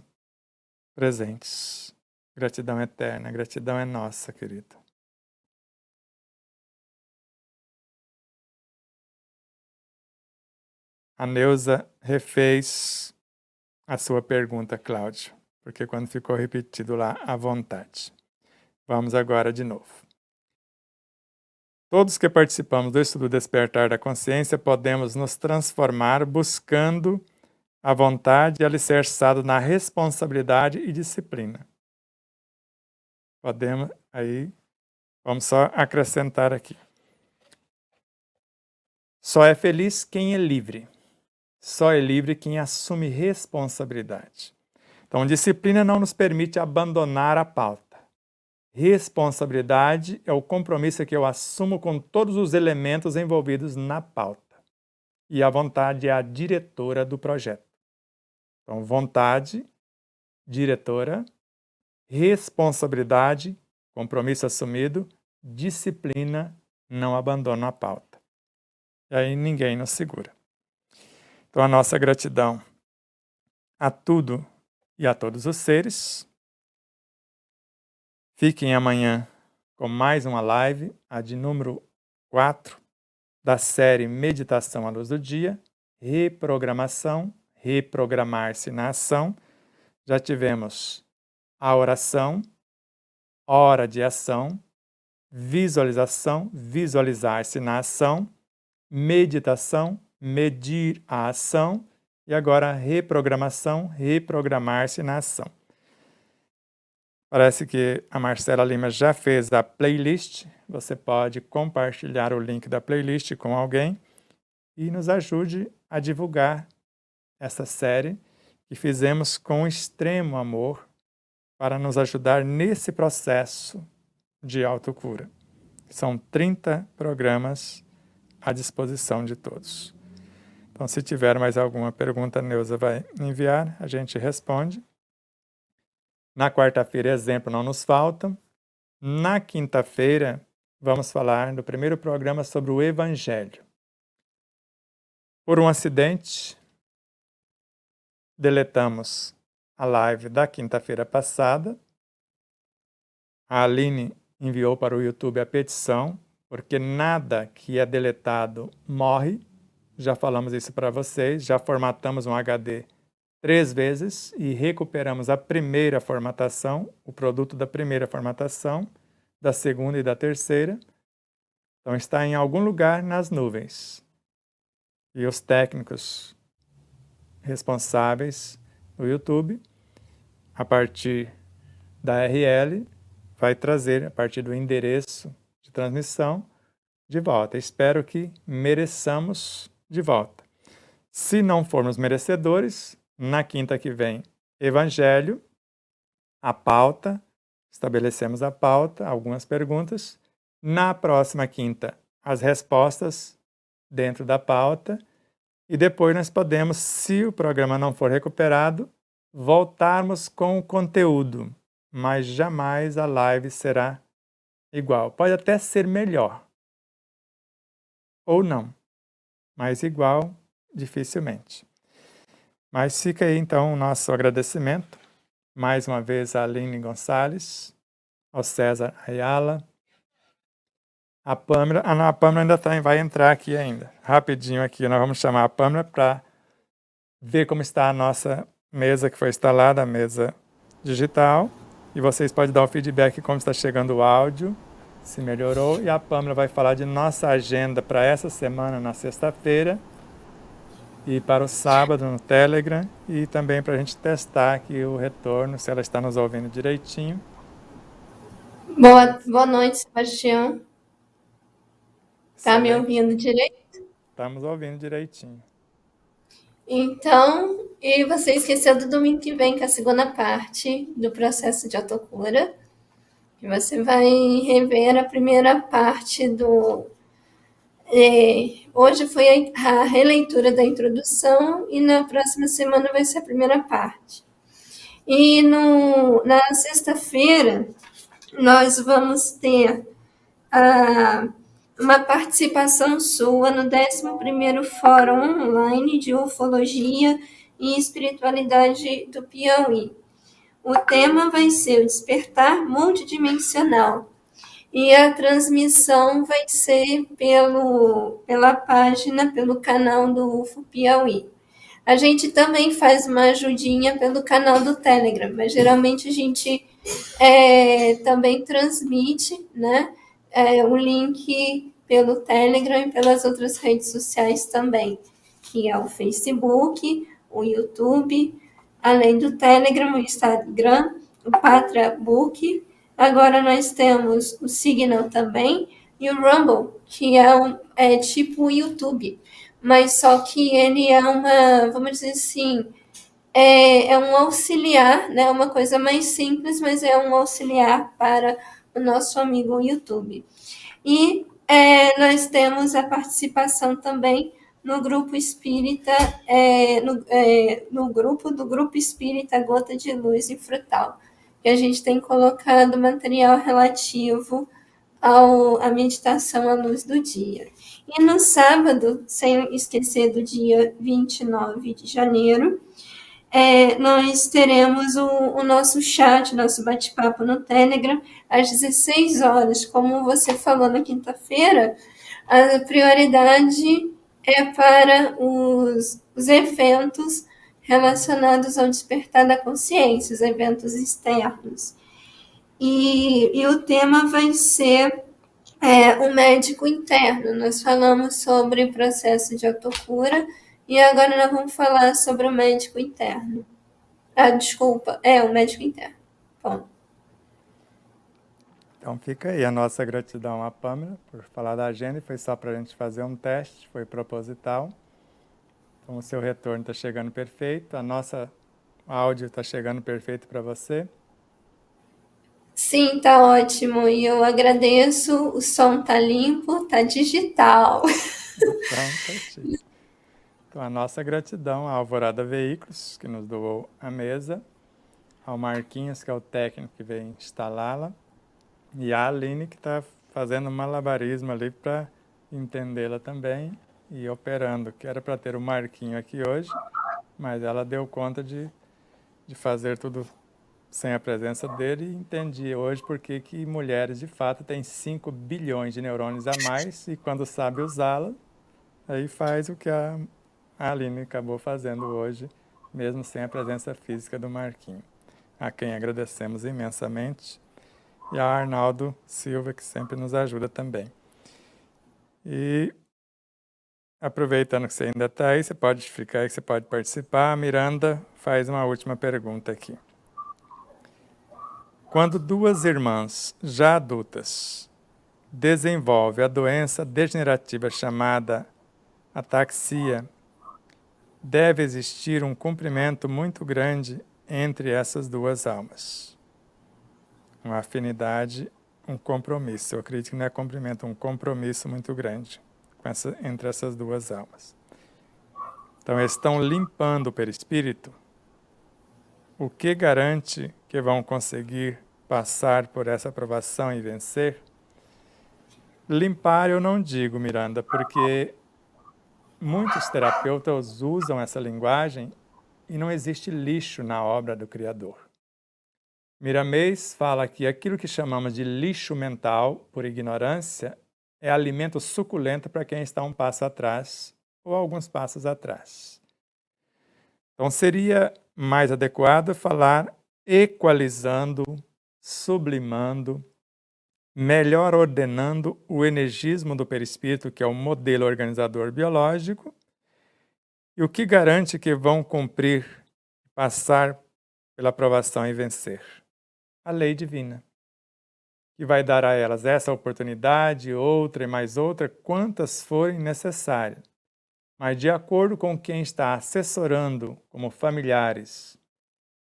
presentes. Gratidão eterna, gratidão é nossa, querido. A Neuza refez a sua pergunta, Cláudio, porque quando ficou repetido lá, à vontade. Vamos agora de novo. Todos que participamos do estudo Despertar da Consciência podemos nos transformar buscando a vontade alicerçada na responsabilidade e disciplina. Podemos, aí, vamos só acrescentar aqui. Só é feliz quem é livre. Só é livre quem assume responsabilidade. Então, disciplina não nos permite abandonar a pauta. Responsabilidade é o compromisso que eu assumo com todos os elementos envolvidos na pauta. E a vontade é a diretora do projeto. Então, vontade, diretora, responsabilidade, compromisso assumido, disciplina, não abandono a pauta. E aí ninguém nos segura. Então, a nossa gratidão a tudo e a todos os seres. Fiquem amanhã com mais uma live, a de número 4, da série Meditação à Luz do Dia, Reprogramação, Reprogramar-se na Ação. Já tivemos a oração, hora de ação, visualização, visualizar-se na ação, meditação, medir a ação e agora reprogramação, reprogramar-se na ação. Parece que a Marcela Lima já fez a playlist. Você pode compartilhar o link da playlist com alguém e nos ajude a divulgar essa série que fizemos com extremo amor para nos ajudar nesse processo de autocura. São 30 programas à disposição de todos. Então, se tiver mais alguma pergunta, a Neuza vai enviar, a gente responde. Na quarta-feira, exemplo não nos faltam. Na quinta-feira, vamos falar do primeiro programa sobre o Evangelho. Por um acidente, deletamos a live da quinta-feira passada. A Aline enviou para o YouTube a petição, porque nada que é deletado morre. Já falamos isso para vocês, já formatamos um HD 3 vezes e recuperamos a primeira formatação, o produto da primeira formatação, da segunda e da terceira. Então está em algum lugar nas nuvens. E os técnicos responsáveis do YouTube, a partir da URL, vai trazer, a partir do endereço de transmissão, de volta. Espero que mereçamos de volta. Se não formos merecedores, na quinta que vem, Evangelho, a pauta, estabelecemos a pauta, algumas perguntas. Na próxima quinta, as respostas dentro da pauta. E depois nós podemos, se o programa não for recuperado, voltarmos com o conteúdo. Mas jamais a live será igual. Pode até ser melhor. Ou não. Mas igual, dificilmente. Mas fica aí, então, o nosso agradecimento. Mais uma vez a Aline Gonçalves, ao César Ayala, a Pâmela. A Pâmela ainda vai entrar aqui ainda. Rapidinho aqui, nós vamos chamar a Pâmela para ver como está a nossa mesa que foi instalada, a mesa digital. E vocês podem dar o feedback como está chegando o áudio, se melhorou. E a Pâmela vai falar de nossa agenda para essa semana, na sexta-feira, e para o sábado no Telegram, e também para a gente testar aqui o retorno, se ela está nos ouvindo direitinho. Boa noite, Sebastião. Está me ouvindo direito? Estamos ouvindo direitinho. Então, e você esqueceu do domingo que vem, que é a segunda parte do processo de autocura, que você vai rever a primeira parte do... hoje foi a releitura da introdução e na próxima semana vai ser a primeira parte. E na sexta-feira nós vamos ter uma participação sua no 11º Fórum Online de Ufologia e Espiritualidade do Piauí. O tema vai ser o despertar multidimensional. E a transmissão vai ser pela página, pelo canal do UFO Piauí. A gente também faz uma ajudinha pelo canal do Telegram, mas geralmente a gente também transmite, né, o link pelo Telegram e pelas outras redes sociais também, que é o Facebook, o YouTube, além do Telegram, o Instagram, o Patrabook. Agora nós temos o Signal também e o Rumble, que é tipo o YouTube, mas só que ele é vamos dizer assim, é um auxiliar, né? Uma coisa mais simples, mas é um auxiliar para o nosso amigo YouTube. E nós temos a participação também no grupo espírita, no grupo do Grupo Espírita Gota de Luz e Frutal, que a gente tem colocado material relativo à meditação à luz do dia. E no sábado, sem esquecer do dia 29 de janeiro, nós teremos o nosso chat, nosso bate-papo no Telegram, às 16 horas. Como você falou na quinta-feira, A prioridade é para os eventos relacionados ao despertar da consciência, os eventos externos. E o tema vai ser o médico interno. Nós falamos sobre o processo de autocura e agora nós vamos falar sobre o médico interno. Desculpa, o médico interno. Bom. Então fica aí a nossa gratidão à Pâmela por falar da agenda. Foi só para a gente fazer um teste, foi proposital. Então o seu retorno está chegando perfeito, o áudio está chegando perfeito para você. Sim, tá ótimo. E eu agradeço. O som tá limpo, tá digital. Então, certinho. Então, a nossa gratidão à Alvorada Veículos, que nos doou a mesa, ao Marquinhos, que é o técnico que veio instalá-la, e a Aline, que está fazendo um malabarismo ali para entendê-la também e operando, que era para ter o Marquinho aqui hoje, mas ela deu conta de fazer tudo sem a presença dele e entendi hoje porque que mulheres, de fato, têm 5 bilhões de neurônios a mais e quando sabe usá-la, aí faz o que a Aline acabou fazendo hoje, mesmo sem a presença física do Marquinho, a quem agradecemos imensamente, e a Arnaldo Silva, que sempre nos ajuda também. E aproveitando que você ainda está aí, você pode ficar aí, você pode participar. A Miranda faz uma última pergunta aqui. Quando duas irmãs já adultas desenvolvem a doença degenerativa chamada ataxia, deve existir um comprimento muito grande entre essas duas almas. Uma afinidade, um compromisso. Eu acredito que não é comprimento, um compromisso muito grande entre essas duas almas. Então, eles estão limpando o perispírito. O que garante que vão conseguir passar por essa provação e vencer? Limpar eu não digo, Miranda, porque muitos terapeutas usam essa linguagem e não existe lixo na obra do Criador. Miramês fala que aquilo que chamamos de lixo mental, por ignorância, é alimento suculento para quem está um passo atrás ou alguns passos atrás. Então, seria mais adequado falar equalizando, sublimando, melhor ordenando o energismo do perispírito, que é o modelo organizador biológico, e o que garante que vão cumprir, passar pela aprovação e vencer? A lei divina, que vai dar a elas essa oportunidade, outra e mais outra, quantas forem necessárias. Mas de acordo com quem está assessorando como familiares,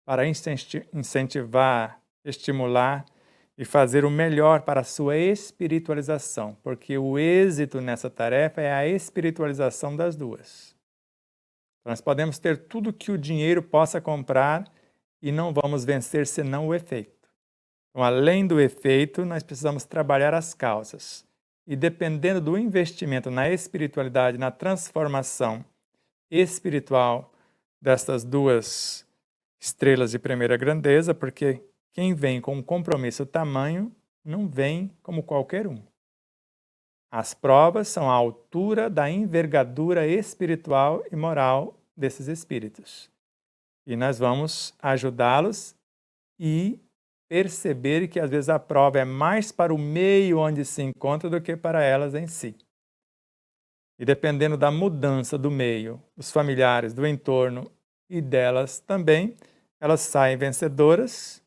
para incentivar, estimular e fazer o melhor para a sua espiritualização, porque o êxito nessa tarefa é a espiritualização das duas. Nós podemos ter tudo que o dinheiro possa comprar e não vamos vencer senão o efeito. Então, além do efeito, nós precisamos trabalhar as causas. E dependendo do investimento na espiritualidade, na transformação espiritual dessas duas estrelas de primeira grandeza, porque quem vem com um compromisso tamanho não vem como qualquer um. As provas são à altura da envergadura espiritual e moral desses espíritos. E nós vamos ajudá-los e perceber que às vezes a prova é mais para o meio onde se encontra do que para elas em si. E dependendo da mudança do meio, dos familiares, do entorno e delas também, elas saem vencedoras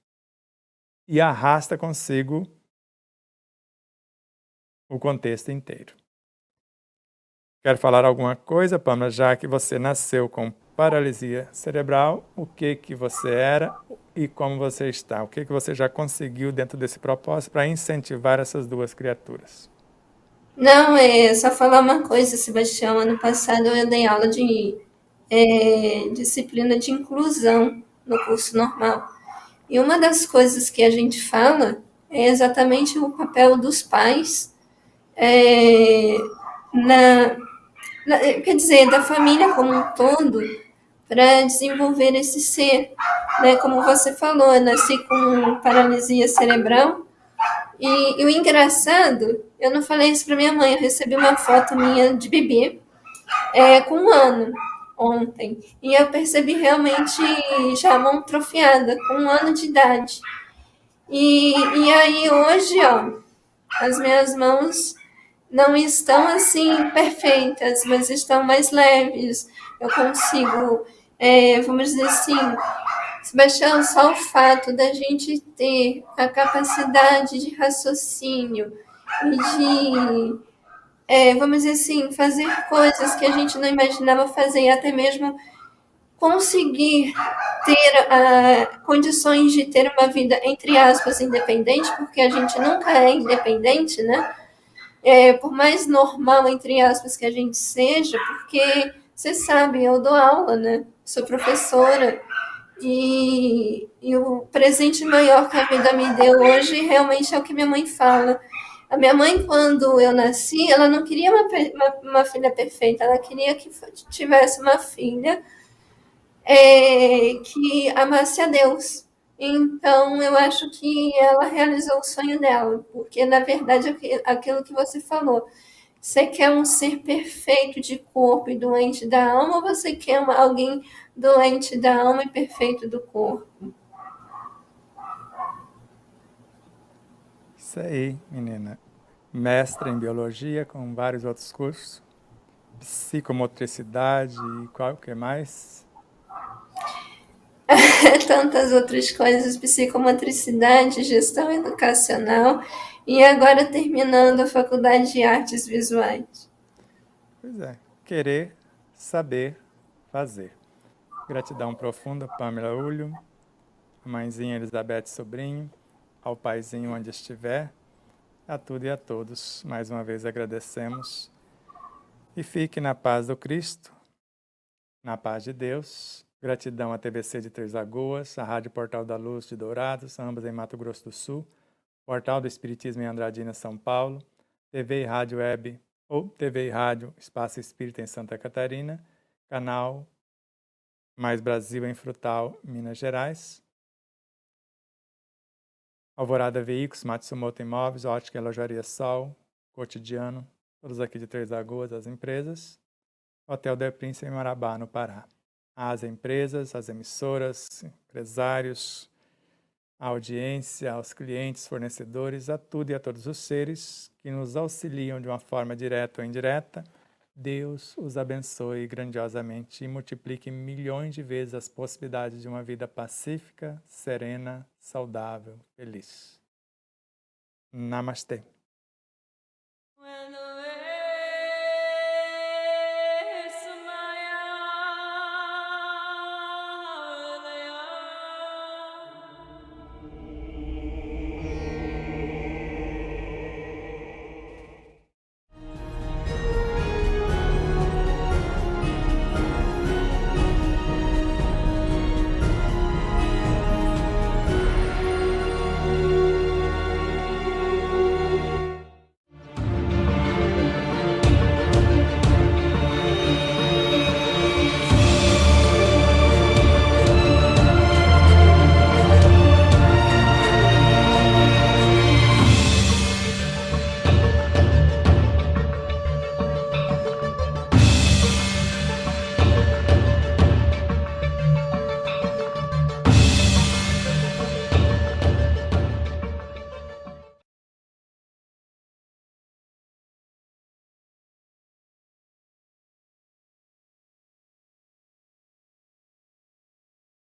e arrasta consigo o contexto inteiro. Quer falar alguma coisa, Pâmela, já que você nasceu com paralisia cerebral, o que você era e como você está? O que você já conseguiu dentro desse propósito para incentivar essas duas criaturas? Não, só falar uma coisa, Sebastião. Ano passado eu dei aula de disciplina de inclusão no curso normal. E uma das coisas que a gente fala é exatamente o papel dos pais quer dizer, da família como um todo, para desenvolver esse ser. Né? Como você falou, eu nasci com paralisia cerebral E o engraçado, eu não falei isso para minha mãe, eu recebi uma foto minha de bebê com 1 ano ontem. E eu percebi realmente já a mão atrofiada, com 1 ano de idade. E aí hoje, ó, as minhas mãos não estão assim perfeitas, mas estão mais leves. Eu consigo, vamos dizer assim, Sebastião, só o fato da gente ter a capacidade de raciocínio e de, vamos dizer assim, fazer coisas que a gente não imaginava fazer, e até mesmo conseguir ter condições de ter uma vida, entre aspas, independente, porque a gente nunca é independente, né? Por mais normal, entre aspas, que a gente seja, porque você sabe, eu dou aula, né? Sou professora, e o presente maior que a vida me deu hoje realmente é o que minha mãe fala. A minha mãe, quando eu nasci, ela não queria uma filha perfeita, ela queria que tivesse uma filha que amasse a Deus. Então, eu acho que ela realizou o sonho dela, porque, na verdade, aquilo que você falou, você quer um ser perfeito de corpo e doente da alma, ou você quer alguém doente da alma e perfeito do corpo? Isso aí, menina. Mestra em biologia, com vários outros cursos. Psicomotricidade e qual que mais? Tantas outras coisas, psicomotricidade, gestão educacional, e agora terminando a faculdade de artes visuais. Pois é, querer, saber, fazer. Gratidão profunda, Pamela Ulho, a mãezinha Elizabeth Sobrinho, ao paizinho onde estiver, a tudo e a todos. Mais uma vez agradecemos. E fique na paz do Cristo, na paz de Deus. Gratidão à TVC de Três Lagoas, à Rádio Portal da Luz de Dourados, ambas em Mato Grosso do Sul, Portal do Espiritismo em Andradina, São Paulo, TV e Rádio Web ou TV e Rádio Espaço Espírita em Santa Catarina, canal Mais Brasil em Frutal, Minas Gerais, Alvorada Veículos, Matsumoto Imóveis, Ótica e Lojaria Sol, Cotidiano, todos aqui de Três Lagoas, as empresas, Hotel The Prince em Marabá, no Pará. As empresas, as emissoras, empresários, a audiência, aos clientes, fornecedores, a tudo e a todos os seres que nos auxiliam de uma forma direta ou indireta, Deus os abençoe grandiosamente e multiplique milhões de vezes as possibilidades de uma vida pacífica, serena, saudável, feliz. Namastê.